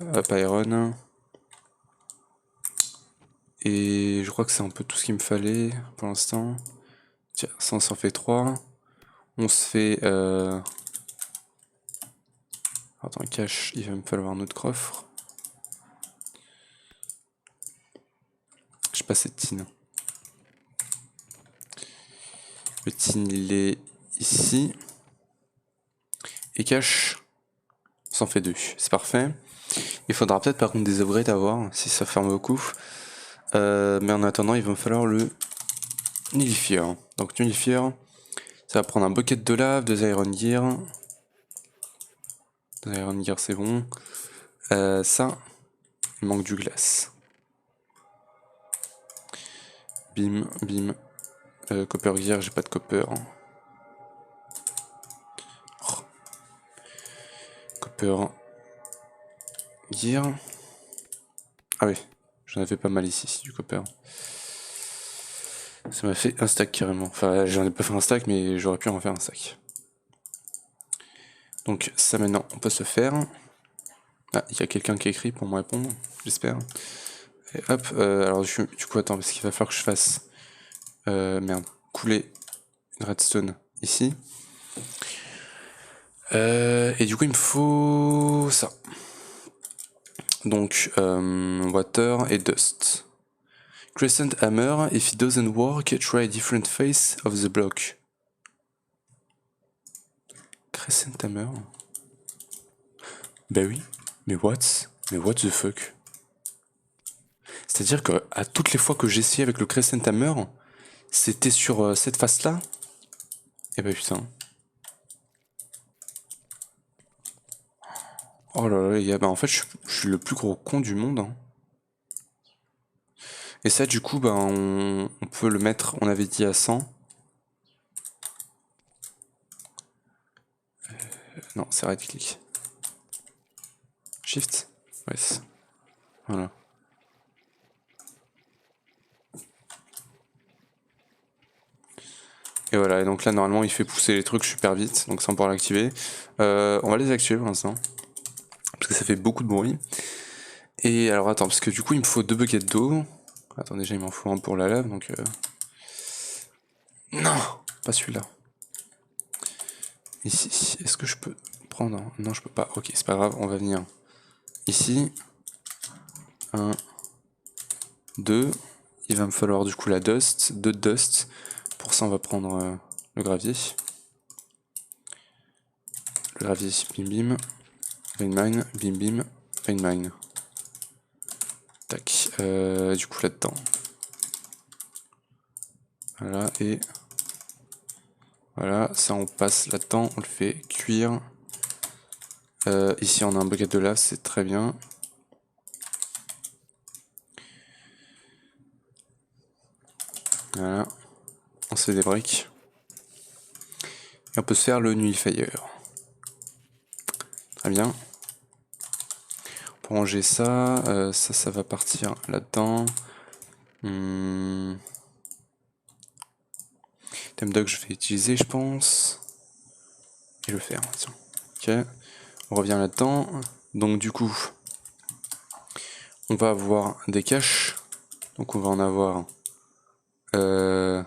Hop, iron. Et je crois que c'est un peu tout ce qu'il me fallait pour l'instant. Tiens, ça on s'en fait 3. On se fait... Attends, cache, il va me falloir un autre coffre. J'ai pas assez de tin. Le tin il est ici. Et cache, on s'en fait 2. C'est parfait. Il faudra peut-être par contre des upgrades à voir, si ça ferme beaucoup. Mais en attendant, il va me falloir le nullifier. Donc nullifier, ça va prendre un bucket de lave, 2 iron gear. 2 iron gear c'est bon. Ça, il manque du glace. Bim, bim. Copper gear, j'ai pas de copper. Oh. Copper gear. Ah oui, j'en avais pas mal ici, du copper. Ça m'a fait un stack carrément. Enfin, j'en ai pas fait un stack, mais j'aurais pu en faire un stack. Donc ça maintenant, on peut se faire. Ah, il y a quelqu'un qui écrit pour me répondre, j'espère. Et hop, alors du coup, attends, parce qu'il va falloir que je fasse... merde, couler une redstone ici. Et du coup, il me faut ça. Donc, water et dust. Crescent hammer, if it doesn't work, try a different face of the block. Crescent hammer? Bah oui, mais what the fuck? C'est-à-dire que à toutes les fois que j'ai essayé avec le Crescent hammer, c'était sur cette face-là? Eh bah putain. Oh là là les gars, bah en fait je suis le plus gros con du monde. Hein. Et ça du coup bah on peut le mettre, on avait dit à 100. Non, c'est right click. Shift. Ouais. Voilà. Et voilà, et donc là normalement il fait pousser les trucs super vite, donc ça on pourra l'activer. On va les activer pour l'instant. Parce que ça fait beaucoup de bruit. Et alors attends, parce que du coup il me faut 2 buckets d'eau. Attends, déjà il m'en faut un pour la lave, donc... Non, pas celui-là. Ici, est-ce que je peux prendre un... Non, je peux pas. Ok, c'est pas grave, on va venir ici. 1, 2. Il va me falloir du coup la dust, 2 dust. Pour ça, on va prendre le gravier. Le gravier, bim bim. Vein mine, bim bim. Vein mine. Tac. Du coup là-dedans. Voilà, et... Voilà, ça on passe là-dedans, on le fait cuire. Ici on a un bucket de lave, c'est très bien. Voilà, on se fait des briques. Et on peut se faire le nullifier. Très bien. Pour ranger ça, ça va partir là-dedans. Thème doc je vais utiliser je pense. Et le faire, tiens. Ok, on revient là-dedans. Donc du coup, on va avoir des caches. Donc on va en avoir un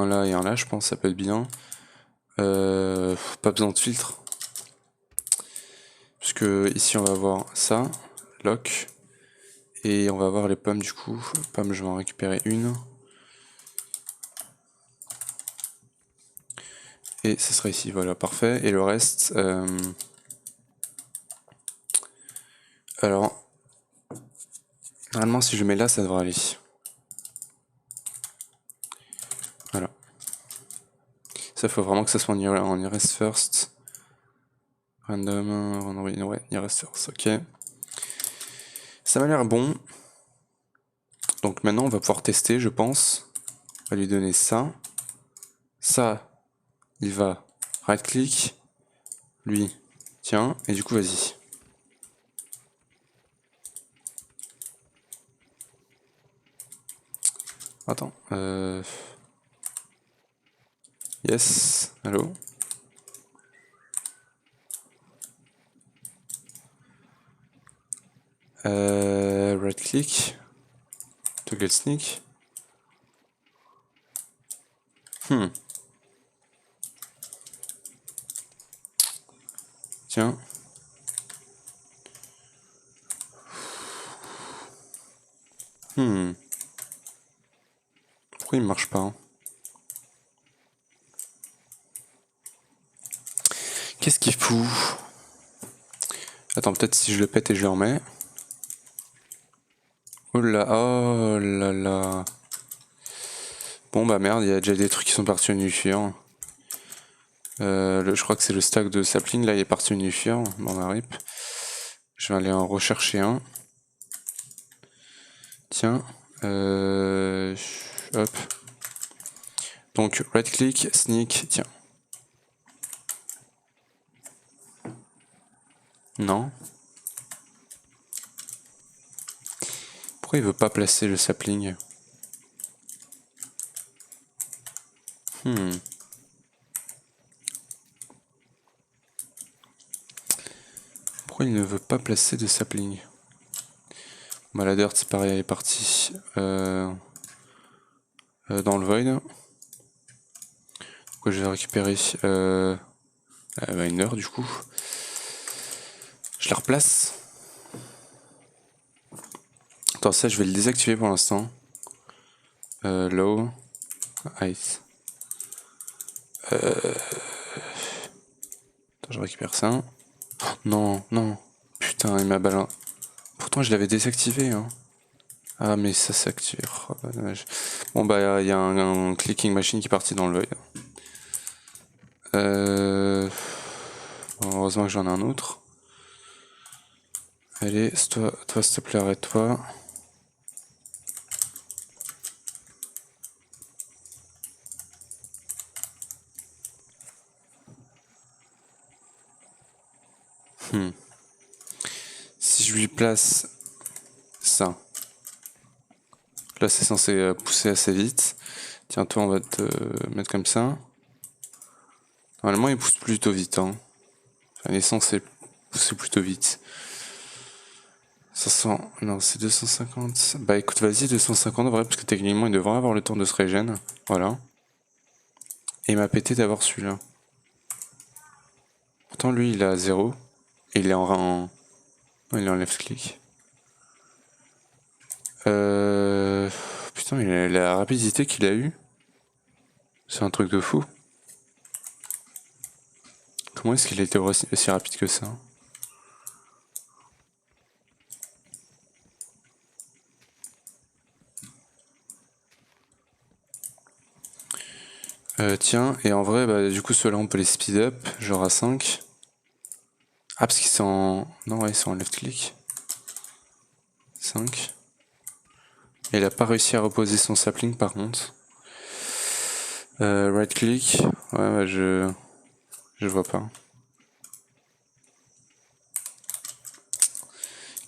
là et un là, je pense, ça peut être bien. Pas besoin de filtre. Puisque ici on va avoir ça, lock. Et on va avoir les pommes du coup. Pommes, je vais en récupérer une. Et ce sera ici, voilà, parfait. Et le reste... Alors... Normalement si je mets là, ça devrait aller. Voilà. Ça, faut vraiment que ça soit en nearest first. Random, ouais, nearest first, ok. Ça m'a l'air bon. Donc maintenant, on va pouvoir tester, je pense. On va lui donner ça. Ça, il va right-click. Lui, tiens, et du coup, vas-y. Attends, Yes, allô. Right click. Toggle sneak. Tiens. Pourquoi il marche pas hein? Qu'est-ce qu'il fout? Attends, peut-être si je le pète et je le remets. Oh là là. Bon bah merde, il y a déjà des trucs qui sont partis au nucléaire. Je crois que c'est le stack de sapling, là il est parti au nucléaire. Bon bah rip. Je vais aller en rechercher un. Tiens. Hop. Donc right click, sneak, tiens. Non. Pourquoi il veut pas placer le sapling? Pourquoi il ne veut pas placer de sapling? Bah la dirt c'est pareil, elle est partie dans le void. Donc je vais récupérer une heure du coup. Je la replace. Attends, ça je vais le désactiver pour l'instant. Low. Ice. Attends, je récupère ça. Oh, non, non. Putain, il m'a balancé. Pourtant je l'avais désactivé. Hein. Ah mais ça s'active. Oh, bah, dommage. Bon bah il y a un clicking machine qui est parti dans le void. Bon, heureusement que j'en ai un autre. Allez, toi s'il te plaît, arrête-toi. Si je lui place ça, là c'est censé pousser assez vite. Tiens, toi on va te mettre comme ça. Normalement il pousse plutôt vite. Hein. Enfin, il est censé pousser plutôt vite. 500, non c'est 250. Bah écoute, vas-y 250 en vrai, parce que techniquement il devrait avoir le temps de se régène. Voilà. Et il m'a pété d'avoir celui-là. Pourtant lui il a 0. Et il est il est en left click. Putain, mais la rapidité qu'il a eu, c'est un truc de fou. Comment est-ce qu'il a été aussi rapide que ça? Tiens, et en vrai, bah, du coup, ceux-là, on peut les speed up, genre à 5. Ah, parce qu'ils sont en... Non, ouais, ils sont en left click. 5. Et il a pas réussi à reposer son sapling, par contre. Right click. Ouais, bah, je vois pas.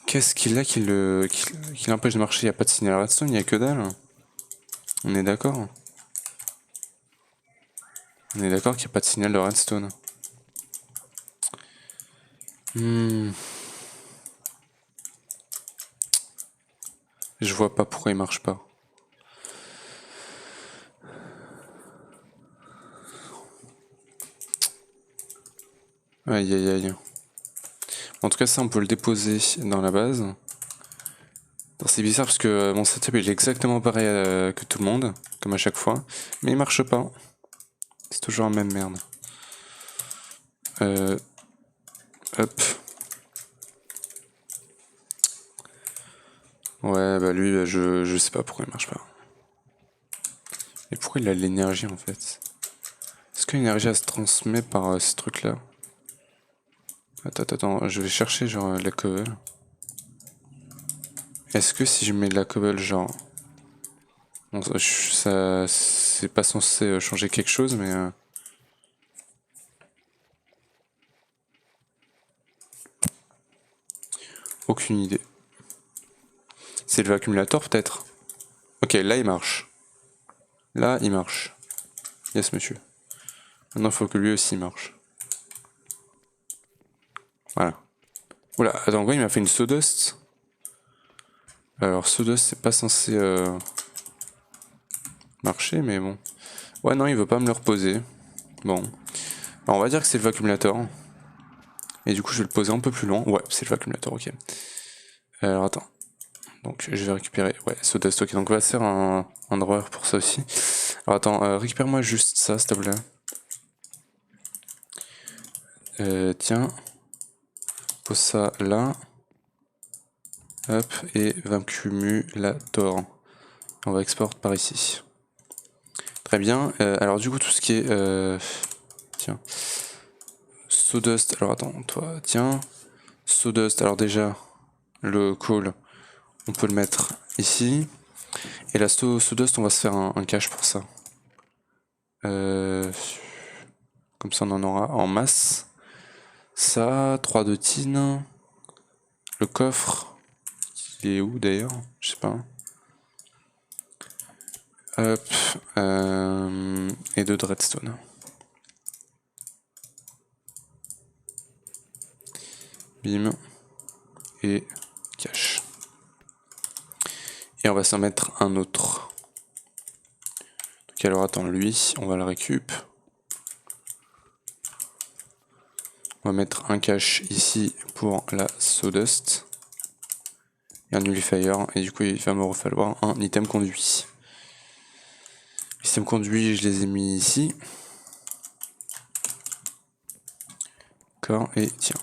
Qu'est-ce qu'il a qui l'empêche de marcher? Il n'y a pas de signal redstone, il n'y a que dalle. On est d'accord? On est d'accord qu'il n'y a pas de signal de redstone. Je vois pas pourquoi il marche pas. Aïe aïe aïe. En tout cas, ça, on peut le déposer dans la base. C'est bizarre parce que mon setup il est exactement pareil que tout le monde, comme à chaque fois, mais il marche pas. C'est toujours la même merde. Hop. Ouais, bah lui, je sais pas pourquoi il marche pas. Et pourquoi il a de l'énergie en fait? Est-ce que l'énergie elle se transmet par ces trucs là? Attends, je vais chercher genre de la cobble. Est-ce que si je mets de la cobble genre... Bon, ça c'est pas censé changer quelque chose mais... Aucune idée. C'est le accumulateur peut-être? Ok, là il marche. Là il marche. Yes monsieur. Maintenant il faut que lui aussi marche. Voilà. Oula, attends, quoi, il m'a fait une sawdust? Alors Sawdust c'est pas censé marcher, mais bon. Ouais, non, il veut pas me le reposer. Bon. Alors, on va dire que c'est le vacuumulator. Et du coup, je vais le poser un peu plus loin. Ouais, c'est le vacuumulator, ok. Alors, attends. Donc, je vais récupérer. Ouais, Sawdust, ok. Donc, on va faire un drawer pour ça aussi. Alors, attends, récupère-moi juste ça, s'il te plaît. Tiens. Pose ça là. Hop, et vacuumulator. On va exporter par ici. Très bien. Alors, du coup, tout ce qui est. Tiens. Sawdust. Alors, attends, toi, tiens. Sawdust. Alors, déjà, le coal, on peut le mettre ici. Et la Sawdust, on va se faire un cache pour ça. Comme ça, on en aura en masse. Ça, 3 de tin. Le coffre, il est où d'ailleurs? Je sais pas. Hop. Et 2 de redstone. Bim. Et cache. Et on va s'en mettre un autre. Donc alors attends, lui, on va le récup. On va mettre un cache ici pour la Sawdust. Et un nullifier. Et du coup, il va me falloir un item conduit. Item conduit, je les ai mis ici. D'accord, et tiens.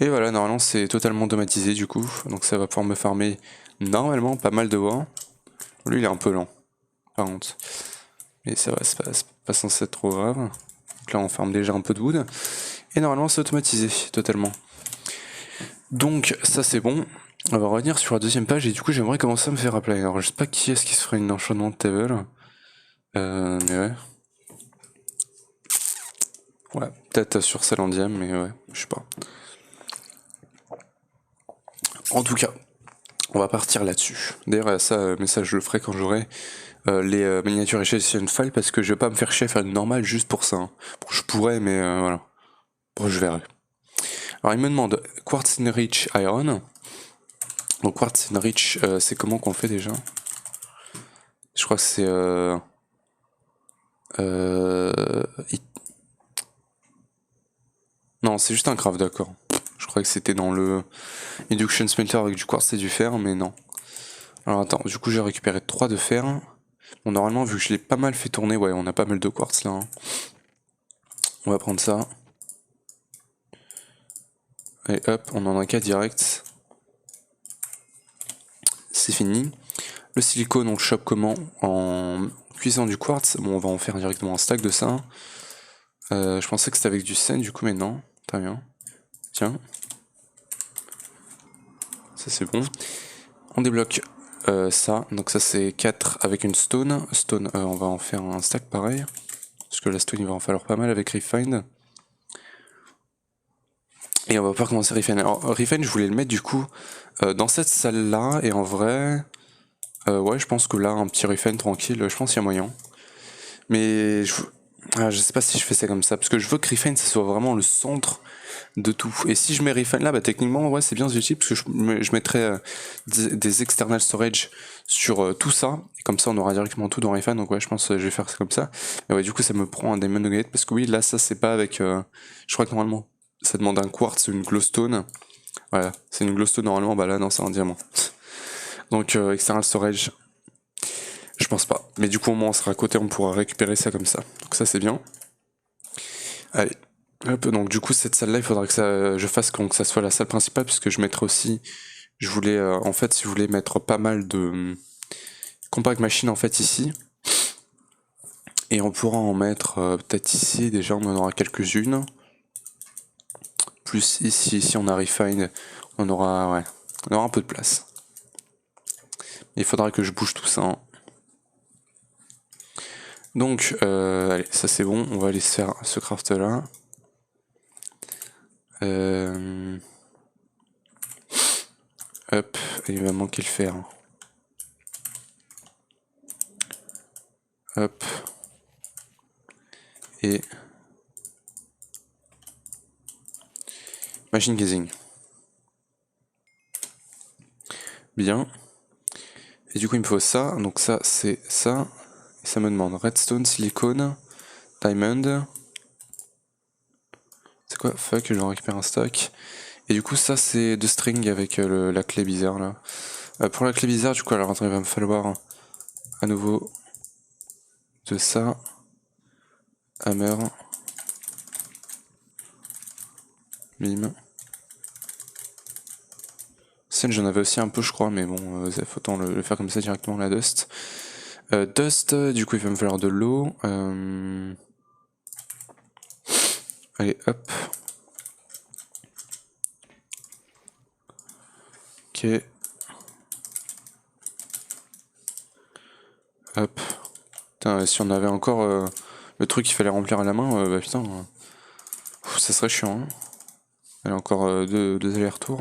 Et voilà, normalement c'est totalement automatisé du coup, donc ça va pouvoir me farmer normalement pas mal de bois. Lui il est un peu lent, par contre. Mais ça va, c'est pas censé être trop grave. Donc là on farme déjà un peu de wood. Et normalement c'est automatisé, totalement. Donc ça c'est bon. On va revenir sur la deuxième page et du coup j'aimerais commencer à me faire appeler. Alors je sais pas qui est-ce qui se ferait une enchaînement de table. Mais ouais. Ouais, peut-être sur Salandiam, mais ouais, je sais pas. En tout cas, on va partir là-dessus. D'ailleurs, ça, mais ça, je le ferai quand j'aurai les miniaturization files parce que je vais pas me faire chier à faire une normale juste pour ça. Hein. Bon, je pourrais, mais voilà. Bon, je verrai. Alors, il me demande Quartz Enrich Iron. Donc, Quartz Enrich, c'est comment qu'on le fait déjà? Je crois que c'est. Non, c'est juste un craft, d'accord. Je crois que c'était dans le Induction Smelter avec du quartz et du fer, mais non. Alors attends, du coup j'ai récupéré 3 de fer. Bon, normalement, vu que je l'ai pas mal fait tourner, ouais, on a pas mal de quartz là. Hein. On va prendre ça. Et hop, on en a qu'à direct. C'est fini. Le silicone, on le chope comment? En cuisant du quartz. Bon, on va en faire directement un stack de ça. Je pensais que c'était avec du sel, du coup, mais non. Très bien. Tiens. Ça, c'est bon. On débloque ça. Donc, ça, c'est 4 avec une stone. Stone, on va en faire un stack pareil. Parce que la stone, il va en falloir pas mal avec Refined. Et on va pouvoir commencer Refine. Alors, Refine, je voulais le mettre du coup dans cette salle-là. Et en vrai, ouais, je pense que là, un petit Refine tranquille, je pense qu'il y a moyen. Mais je sais pas si je fais ça comme ça. Parce que je veux que Refine, ça soit vraiment le centre de tout. Et si je mets Refine là, bah techniquement, ouais, c'est bien utile. Parce que je mettrais des external storage sur tout ça. Et comme ça, on aura directement tout dans Refine. Donc ouais, je pense que je vais faire ça comme ça. Et ouais, du coup, ça me prend un Diamond Nugget. Parce que oui, là, ça, c'est pas avec... je crois que normalement, ça demande un quartz ou une glowstone. Voilà, c'est une glowstone normalement, bah là non, c'est un diamant. Donc external storage, je pense pas. Mais du coup au moins on sera à côté, on pourra récupérer ça comme ça. Donc ça c'est bien. Allez, hop, donc du coup cette salle là il faudra que je fasse que ça soit la salle principale, puisque je mettrai aussi, je voulais en fait si vous voulez mettre pas mal de compact machine en fait ici. Et on pourra en mettre peut-être ici, déjà on en aura quelques-unes. Plus ici on a Refine, on aura un peu de place. Il faudra que je bouge tout ça. Hein. Donc, allez, ça c'est bon, on va aller se faire ce craft là. Hop, il va manquer le fer. Hop. Et... Machine gazing. Bien. Et du coup, il me faut ça. Donc ça, c'est ça. Et ça me demande redstone, silicone, diamond. C'est quoi? Fuck, je vais en récupérer un stack. Et du coup, ça, c'est de string avec la clé bizarre, là. Pour la clé bizarre, du coup, alors attends, il va me falloir à nouveau de ça. Hammer. Bim. Scène, j'en avais aussi un peu, je crois, mais bon, faut autant le faire comme ça directement, la dust. Dust, du coup, il va me falloir de l'eau. Allez, hop. Ok. Hop. Putain, si on avait encore le truc qu'il fallait remplir à la main, bah putain, ça serait chiant. Hein. Allez, encore deux allers-retours.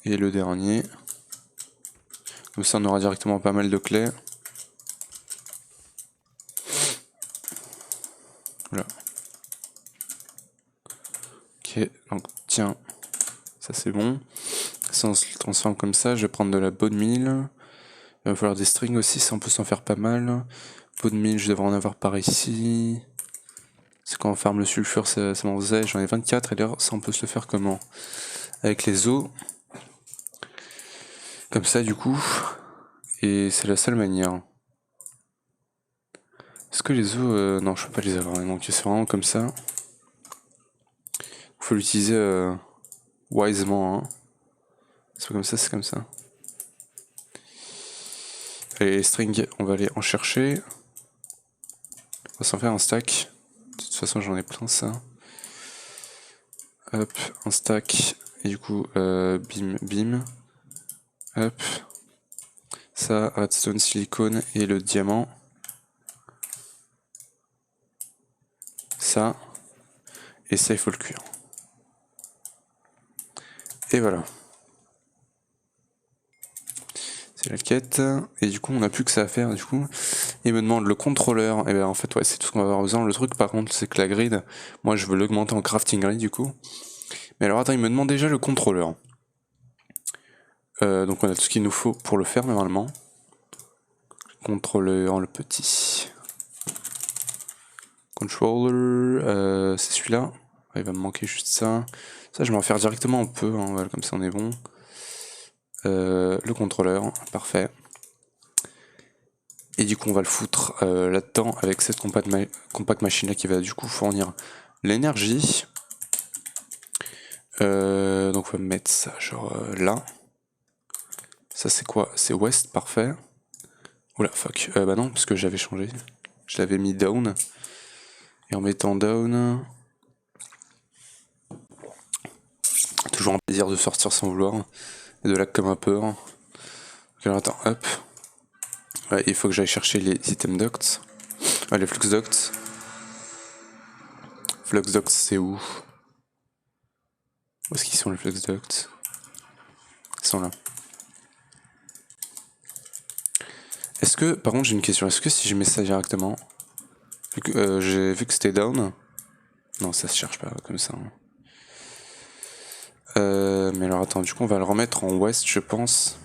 Et le dernier. Comme ça, on aura directement pas mal de clés. Voilà. Ok, donc tiens, ça c'est bon. Ça on se le transforme comme ça, je vais prendre de la bone meal. Il va falloir des strings aussi, ça on peut s'en faire pas mal. Bone meal, je devrais en avoir par ici. C'est quand on farme le sulfure, ça m'en faisait. J'en ai 24 et d'ailleurs ça on peut se le faire comment? Avec les os. Comme ça du coup. Et c'est la seule manière. Est-ce que les os... non, je peux pas les avoir, donc c'est vraiment comme ça. Faut l'utiliser wisement. Hein. C'est pas comme ça, c'est comme ça. Allez, les strings, on va aller en chercher. On va s'en faire un stack. De toute façon, j'en ai plein, ça. Hop, un stack. Et du coup, bim, bim. Hop. Ça, redstone, silicone et le diamant. Ça. Et ça, il faut le cuire. Et voilà. C'est la quête. Et du coup, on n'a plus que ça à faire. Du coup, il me demande le contrôleur. Et bien, en fait, ouais, c'est tout ce qu'on va avoir besoin. Le truc, par contre, c'est que la grid, moi, je veux l'augmenter en crafting grid, du coup. Mais alors, attends, il me demande déjà le contrôleur. Donc, on a tout ce qu'il nous faut pour le faire, normalement. Contrôleur, le petit. Controller, c'est celui-là. Il va me manquer juste ça. Ça, je vais en faire directement un peu. Hein, voilà, comme ça, on est bon. Le contrôleur, parfait. Et du coup, on va le foutre là-dedans avec cette compact machine là qui va du coup fournir l'énergie. Donc, on va mettre ça genre là. Ça, c'est quoi? C'est West, parfait. Oula, fuck. Bah non, parce que j'avais changé. Je l'avais mis down. Et en mettant down. Toujours un plaisir de sortir sans vouloir. Et de là comme un peur. Donc, alors attends, hop. Ouais, il faut que j'aille chercher les item ducts. Les flux ducts. Flux ducts, c'est où? Où est-ce qu'ils sont les flux ducts? Ils sont là. Est-ce que, par contre, j'ai une question. Est-ce que si je mets ça directement, j'ai vu que c'était down. Non, ça se cherche pas comme ça. Hein. Mais alors attends, du coup, on va le remettre en west, je pense.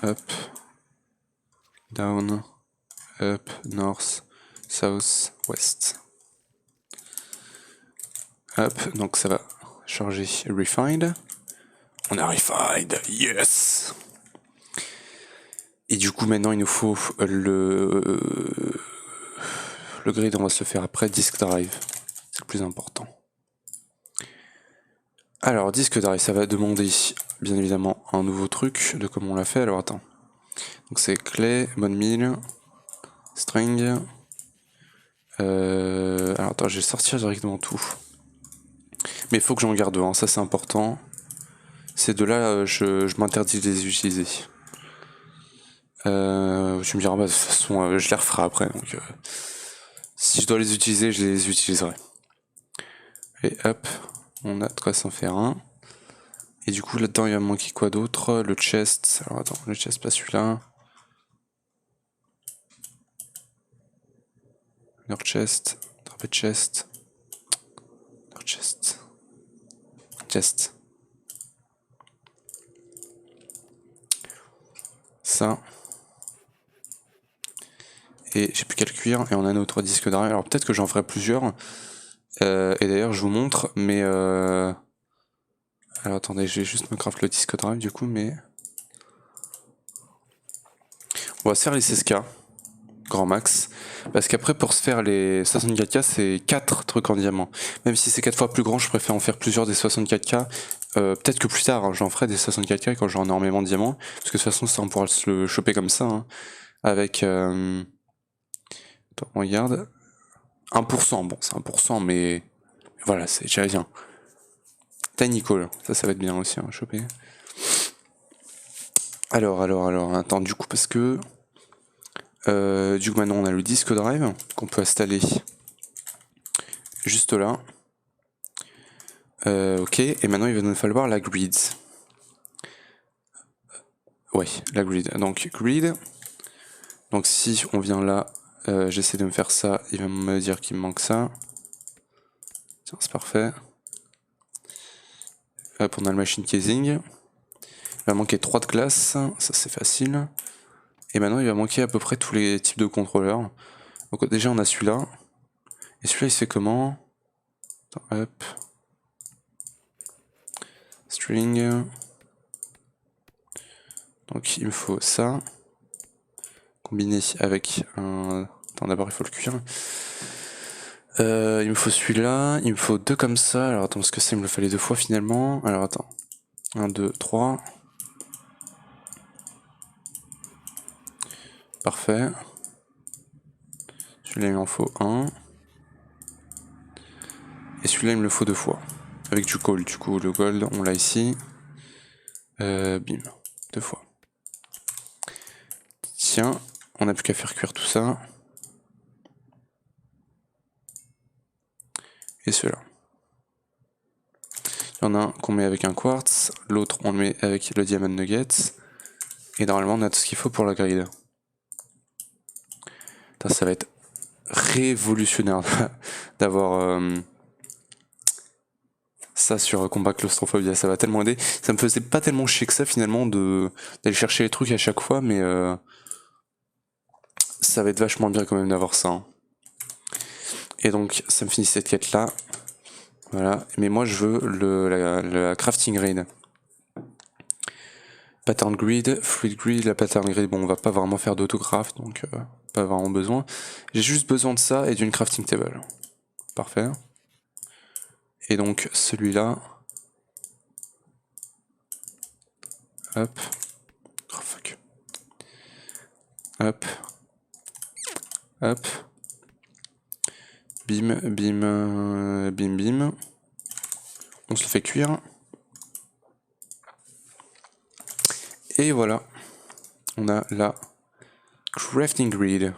Up, down, up, north, south, west. Hop, donc ça va charger refined. On a refined, yes! Et du coup, maintenant, il nous faut le grid, on va se le faire après, disk drive. C'est le plus important. Alors, disk drive, ça va demander, bien évidemment, un nouveau truc de comment on l'a fait. Alors, attends. Donc, c'est clé, bone meal, string. Alors, attends, je vais sortir directement tout. Mais il faut que j'en garde un, ça c'est important. Ces deux-là, je m'interdis de les utiliser. Tu me diras, bah, de toute façon, je les referai après. Donc, si je dois les utiliser, je les utiliserai. Et hop, on a de quoi s'en faire un. Et du coup, là-dedans, il va me manquer quoi d'autre? Le chest. Alors attends, le chest, pas celui-là. inner chest, drop chest, inner chest, chest. Ça. Et j'ai plus qu'à le cuire, et on a nos 3 disques drive. Alors peut-être que j'en ferai plusieurs. Et d'ailleurs je vous montre, mais alors attendez, je vais juste me craft le disque drive du coup, mais on va se faire les 16K, grand max, parce qu'après pour se faire les 64K c'est 4 trucs en diamant. Même si c'est 4 fois plus grand, je préfère en faire plusieurs des 64K. Peut-être que plus tard hein, j'en ferai des 64K quand j'aurai énormément de diamants, parce que de toute façon ça on pourra se le choper comme ça, hein, avec... Attends, on regarde... 1%, bon c'est 1%, mais voilà, c'est déjà bien. Tiny Call, ça va être bien aussi, hein, choper. Alors, attends, du coup, parce que... du coup, maintenant, on a le disque drive qu'on peut installer juste là. Ok, et maintenant, il va nous falloir la grid. Ouais, la grid. Donc, grid. Donc, si on vient là, j'essaie de me faire ça, il va me dire qu'il me manque ça. Tiens, c'est parfait. Hop, on a le machine casing. Il va manquer 3 de classe, ça c'est facile. Et maintenant il va manquer à peu près tous les types de contrôleurs. Donc déjà on a celui-là. Et celui-là il se fait comment? Attends, hop. String. Donc il me faut ça. Combiné avec un... Attends, d'abord il faut le cuire. Il me faut celui-là. Il me faut 2 comme ça. Alors attends, parce que ça il me le fallait 2 fois finalement. Alors attends. 1, 2, 3. Parfait. Celui-là il m'en faut 1. Et celui-là il me le faut 2 fois. Avec du gold. Du coup le gold on l'a ici. Bim. 2 fois. Tiens, on n'a plus qu'à faire cuire tout ça. Et ceux-là. Il y en a un qu'on met avec un quartz, l'autre on le met avec le diamond nugget. Et normalement on a tout ce qu'il faut pour la grid. Putain, ça va être révolutionnaire d'avoir ça sur Combat Claustrophobia, ça va tellement aider. Ça me faisait pas tellement chier que ça finalement d'aller chercher les trucs à chaque fois, mais ça va être vachement bien quand même d'avoir ça. Hein. Et donc ça me finit cette quête là. Voilà, mais moi je veux la crafting grid. Pattern grid, fluid grid, la pattern grid, bon on va pas vraiment faire d'autocraft, donc pas vraiment besoin. J'ai juste besoin de ça et d'une crafting table. Parfait. Et donc celui-là. Hop. Oh fuck. Hop. Hop. Bim, bim, bim, bim. On se le fait cuire. Et voilà. On a la crafting grid.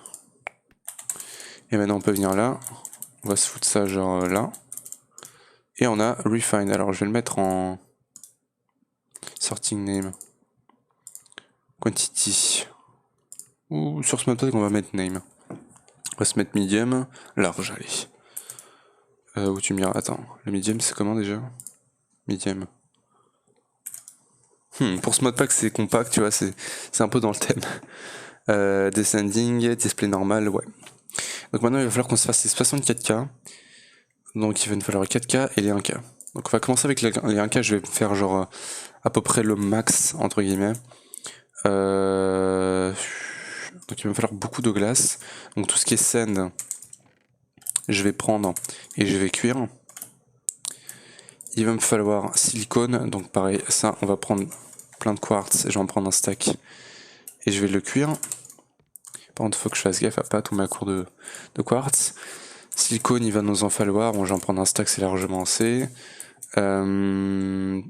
Et maintenant on peut venir là. On va se foutre ça genre là. Et on a refine. Alors je vais le mettre en sorting name. Quantity. Ou sur ce mode on va mettre name. On va se mettre medium. Large, allez. Où tu me diras, attends, le medium c'est comment déjà? Medium. Pour ce modpack c'est compact, tu vois, c'est un peu dans le thème. Descending, display normal, ouais. Donc maintenant il va falloir qu'on se fasse les 64K. Donc il va nous falloir 4K et les 1K. Donc on va commencer avec les 1K, je vais faire genre à peu près le max entre guillemets. Donc il va me falloir beaucoup de glace. Donc tout ce qui est sand, je vais prendre et je vais cuire. Il va me falloir silicone, donc pareil, ça on va prendre plein de quartz, je vais en prendre un stack et je vais le cuire. Par contre il faut que je fasse gaffe à pas tomber à court de quartz. Silicone il va nous en falloir, bon je vais en prendre un stack, c'est largement assez. Tu me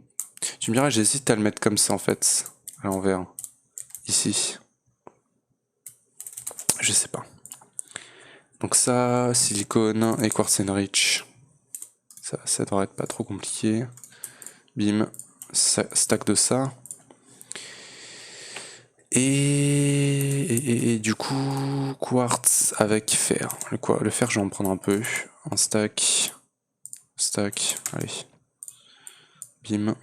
diras, j'hésite à le mettre comme ça en fait, à l'envers, ici. Je sais pas. Donc ça, silicone et quartz enrich. Ça devrait être pas trop compliqué. Bim, stack de ça. Et du coup, quartz avec fer. Le fer, je vais en prendre un peu. Un stack. Stack. Allez. Bim.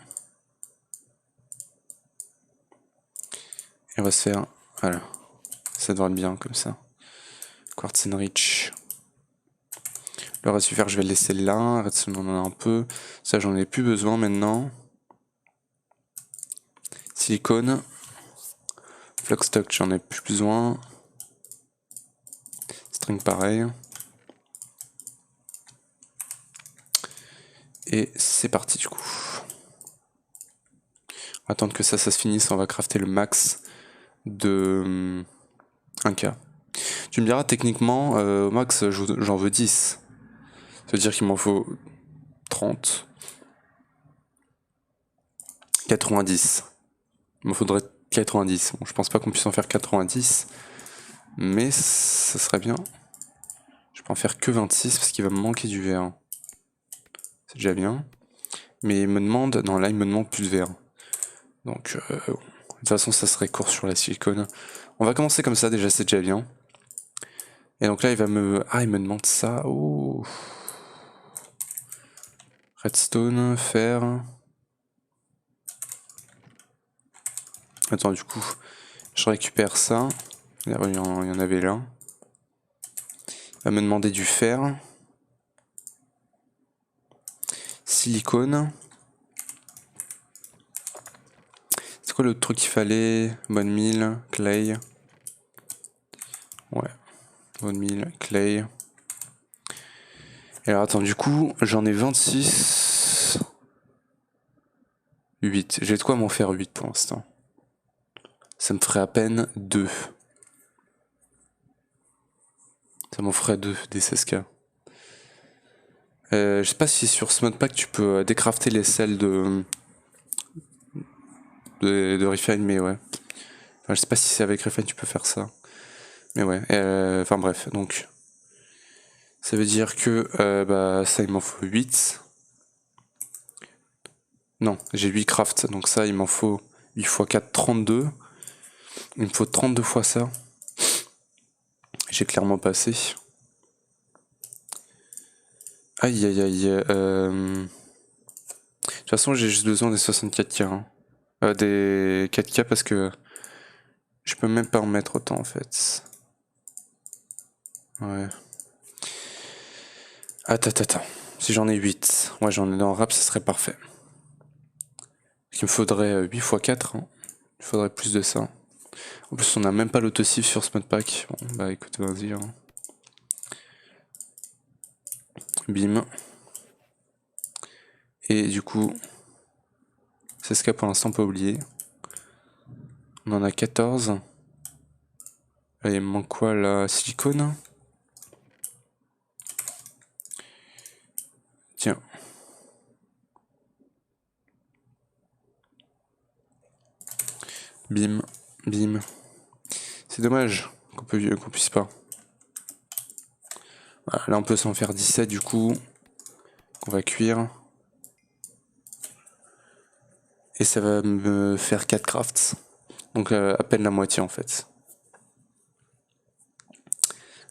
Et on va se faire. Voilà. Ça devrait être bien comme ça. Quartz enrich. Le reste du fer, je vais le laisser là. Redstone, on en a un peu. Ça, j'en ai plus besoin maintenant. Silicone. Flux-stock, j'en ai plus besoin. String, pareil. Et c'est parti du coup. On va attendre que ça se finisse. On va crafter le max de 1K. Tu me diras, techniquement, au max, j'en veux 10. Ça veut dire qu'il m'en faut 30. 90. Il me faudrait 90. Bon, je pense pas qu'on puisse en faire 90. Mais ça serait bien. Je peux en faire que 26 parce qu'il va me manquer du verre. C'est déjà bien. Mais il me demande... Non, là, il me demande plus de verre. Donc, de toute façon, ça serait court sur la silicone. On va commencer comme ça, déjà, c'est déjà bien. Et donc là, il va me... Ah, il me demande ça. Oh. Redstone, fer. Attends, du coup, je récupère ça. Il y en avait là. Il va me demander du fer. Silicone. C'est quoi le truc qu'il fallait? Bone meal, clay. Ouais. Bone meal, clay. Et alors attends, du coup, j'en ai 26. 8. J'ai de quoi m'en faire 8 pour l'instant. Ça me ferait à peine 2. Ça m'en ferait 2 des 16K. Je sais pas si sur ce modpack tu peux décrafter les selles de Refine, mais ouais. Enfin, je sais pas si c'est avec Refine tu peux faire ça. Mais ouais, enfin bref, donc. Ça veut dire que bah, ça il m'en faut 8. Non, j'ai 8 craft, donc ça il m'en faut 8 x 4, 32. Il me faut 32 fois ça. J'ai clairement passé. Aïe aïe aïe. De toute façon j'ai juste besoin des 64K. Hein. Des 4K parce que je peux même pas en mettre autant en fait. Ouais. Attends. Si j'en ai 8, ouais j'en ai dans rap, ça serait parfait. Il me faudrait 8 x 4, hein. Il faudrait plus de ça. En plus on a même pas l'autosif sur ce modpack. Bon bah écoute, vas-y. Hein. Bim. Et du coup, c'est ce qu'a pour l'instant pas oublié. On en a 14. Là, il me manque quoi, la silicone? Tiens. Bim, bim. C'est dommage qu'on puisse pas. Voilà, là on peut s'en faire 17 du coup. Qu'on va cuire. Et ça va me faire 4 crafts. Donc à peine la moitié en fait.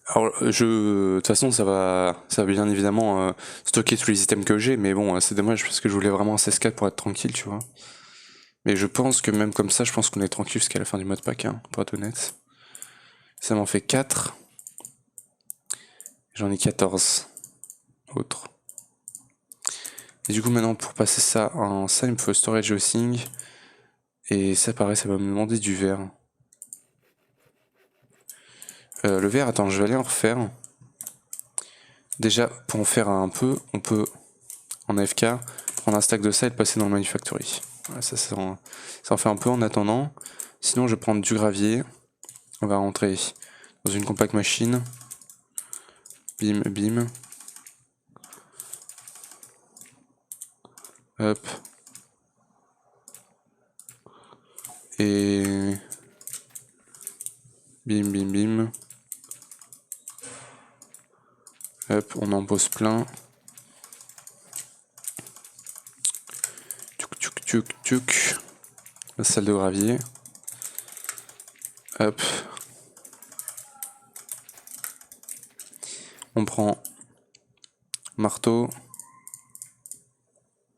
Alors de toute façon ça va bien évidemment stocker tous les items que j'ai, mais bon c'est dommage parce que je voulais vraiment un CS4 pour être tranquille, tu vois. Mais je pense que même comme ça, je pense qu'on est tranquille jusqu'à la fin du modpack, hein, pour être honnête. Ça m'en fait 4. J'en ai 14 autres. Et du coup maintenant pour passer ça en ça, il me faut storage housing. Et ça pareil, ça va me demander du verre. Le verre, attends, je vais aller en refaire. Déjà, pour en faire un peu, on peut, en AFK, prendre un stack de ça et le passer dans le manufactory. Voilà, ça en fait un peu en attendant. Sinon, je vais prendre du gravier. On va rentrer dans une compact machine. Bim, bim. Hop. Et... Bim, bim, bim. Hop, on en pose plein. Tchouk, tchouk, tchouk, tchouk. La salle de gravier. Hop. On prend marteau.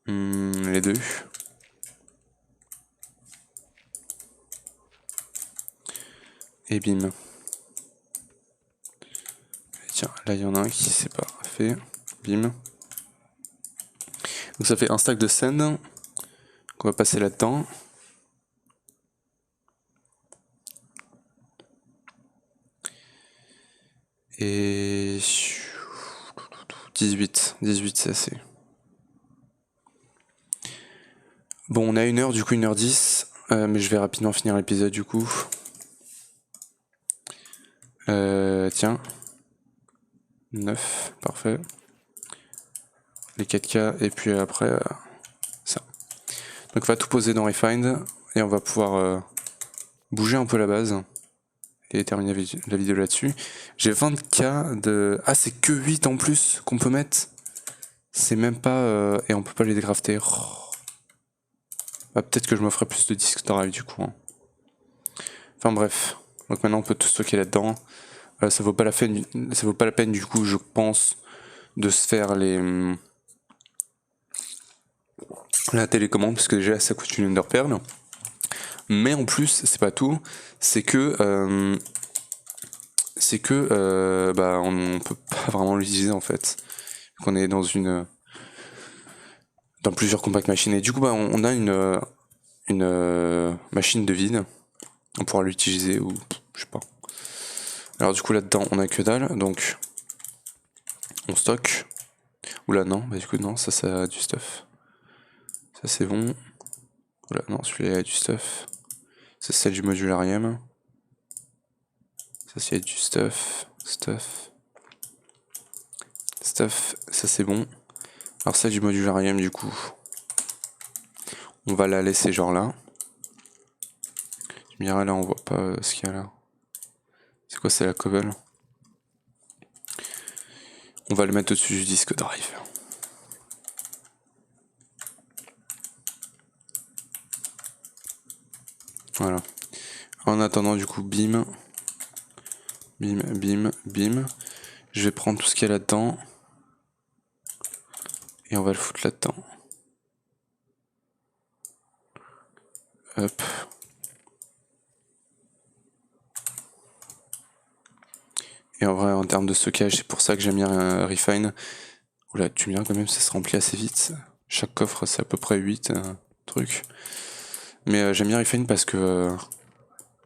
Les deux. Et bim. Tiens, là il y en a un qui s'est pas fait. Bim. Donc ça fait un stack de sand qu'on va passer là-dedans. Et 18 c'est assez. Bon, on a 1 heure, du coup 1h10, mais je vais rapidement finir l'épisode du coup. Tiens. 9, parfait. Les 4K, et puis après, ça. Donc on va tout poser dans Refined, et on va pouvoir bouger un peu la base, et terminer la vidéo là-dessus. J'ai 20K de... Ah, c'est que 8 en plus qu'on peut mettre. C'est même pas... Et on peut pas les dégrafter. Oh. Bah, peut-être que je m'offrais plus de disques drive du coup. Hein. Enfin bref. Donc maintenant on peut tout stocker là-dedans. Ça vaut pas la peine du coup, je pense, de se faire la télécommande, parce que déjà ça coûte une Enderpearl. Mais en plus, c'est pas tout, c'est que bah, on peut pas vraiment l'utiliser en fait. On est dans plusieurs compact machines, et du coup bah, on a une machine de vide. On pourra l'utiliser, ou je sais pas. Alors du coup là-dedans on a que dalle, donc on stocke. Oula non, bah du coup non, ça a du stuff. Ça c'est bon. Oula non, celui-là a du stuff. Ça c'est du modularium. Ça c'est du stuff. Ça c'est bon. Alors ça du modularium du coup. On va la laisser genre là. Je me dirais là on voit pas ce qu'il y a là. C'est quoi, c'est la cobble? On va le mettre au-dessus du disque drive. Voilà. En attendant du coup, bim. Bim, bim, bim. Je vais prendre tout ce qu'il y a là-dedans. Et on va le foutre là-dedans. Hop. Et en vrai, en termes de stockage, c'est pour ça que j'aime bien Refine. Oula, tu me diras quand même, ça se remplit assez vite. Chaque coffre, c'est à peu près 8 trucs. Mais j'aime bien Refine parce que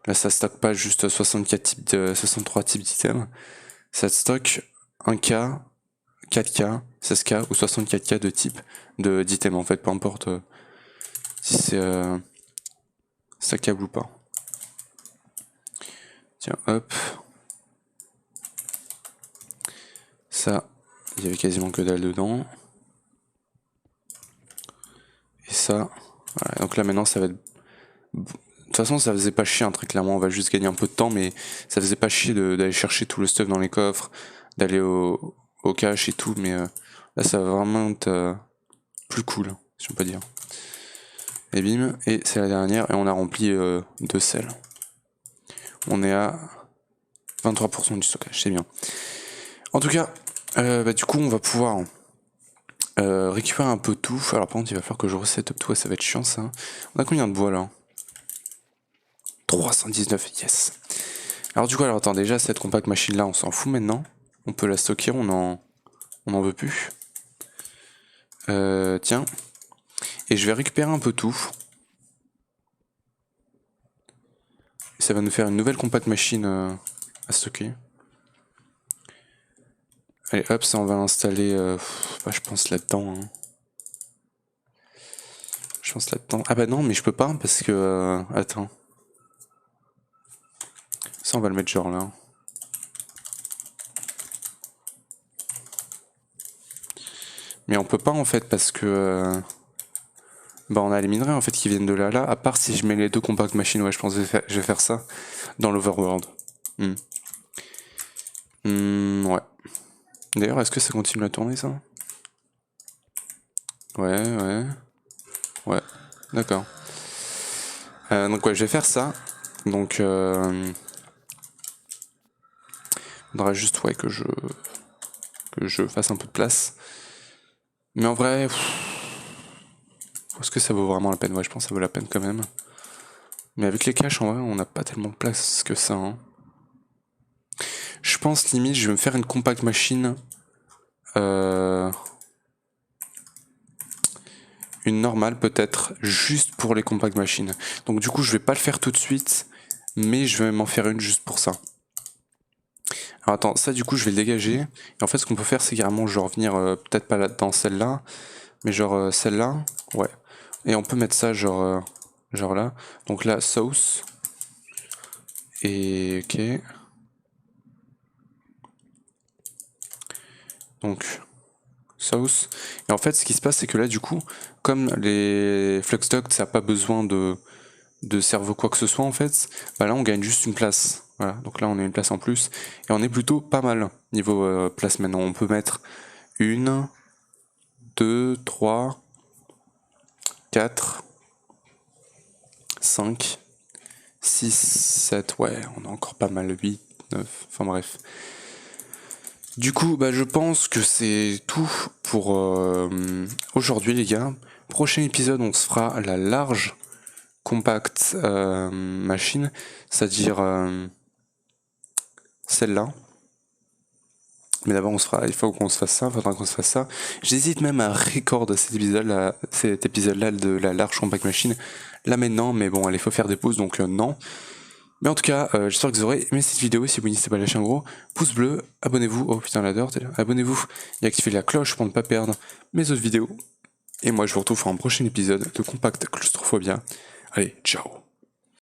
là, ça stocke pas juste 63 types d'items. Ça stocke 1K, 4K, 16K ou 64K de type d'items en fait, peu importe si c'est stackable ou pas. Tiens, hop. Ça, il y avait quasiment que dalle dedans. Et ça, voilà. Donc là maintenant ça va être... De toute façon ça faisait pas chier, hein, très clairement, on va juste gagner un peu de temps, mais ça faisait pas chier d'aller chercher tout le stuff dans les coffres, d'aller au cache et tout, mais là ça va vraiment être plus cool, si on peut dire. Et bim, et c'est la dernière, et on a rempli 2 selles. On est à 23% du stockage, c'est bien. En tout cas, bah, du coup on va pouvoir récupérer un peu tout. Alors par contre il va falloir que je reset up tout, ça va être chiant ça. On a combien de bois là? 319, yes. Alors du coup, attends, déjà cette compact machine là on s'en fout maintenant. On peut la stocker, on en veut plus. Tiens. Et je vais récupérer un peu tout. Et ça va nous faire une nouvelle compact machine à stocker. Allez hop, ça on va l'installer, bah, je pense là-dedans. Hein. Je pense là-dedans. Ah bah non, mais je peux pas parce que... attends. Ça on va le mettre genre là. Mais on peut pas en fait parce que... bah on a les minerais en fait qui viennent de là, à part si je mets les deux compact machines, ouais je pense que je vais faire ça dans l'overworld. Ouais. D'ailleurs, est-ce que ça continue à tourner ça? Ouais, d'accord. Donc ouais, je vais faire ça. Donc faudra juste ouais, que je fasse un peu de place. Mais en vrai, est-ce que ça vaut vraiment la peine? Ouais, je pense que ça vaut la peine quand même. Mais avec les caches, en vrai, on n'a pas tellement de place que ça. Hein. Je pense limite, je vais me faire une compact machine. Une normale peut-être, juste pour les compact machines. Donc du coup, je vais pas le faire tout de suite, mais je vais m'en faire une juste pour ça. Alors attends, ça du coup, je vais le dégager. Et en fait, ce qu'on peut faire, c'est carrément genre venir, peut-être pas là dans celle-là, mais genre celle-là, ouais. Et on peut mettre ça genre, genre là. Donc là, sauce. Et ok. Donc sauce. Et en fait, ce qui se passe, c'est que là, du coup, comme les flux duct, ça n'a pas besoin de cerveau quoi que ce soit, en fait, bah là, on gagne juste une place. Voilà, donc là, on a une place en plus. Et on est plutôt pas mal niveau place maintenant. On peut mettre 1, 2, 3, 4, 5, 6, 7, ouais, on a encore pas mal, 8, 9, enfin bref. Du coup, bah, je pense que c'est tout pour aujourd'hui, les gars. Prochain épisode, on se fera la large compact machine, c'est-à-dire celle-là. Mais d'abord, il faut qu'on se fasse ça, faudra qu'on se fasse ça. J'hésite même à record cet épisode-là de la large compact machine, là maintenant, mais bon, allez, faut faire des pauses, donc non. Mais en tout cas, j'espère que vous aurez aimé cette vidéo. Si vous n'hésitez pas à lâcher un gros pouce bleu, abonnez-vous. Oh putain, l'adore, abonnez-vous et activez la cloche pour ne pas perdre mes autres vidéos. Et moi, je vous retrouve pour un prochain épisode de Compact Claustrophobia. Allez, ciao.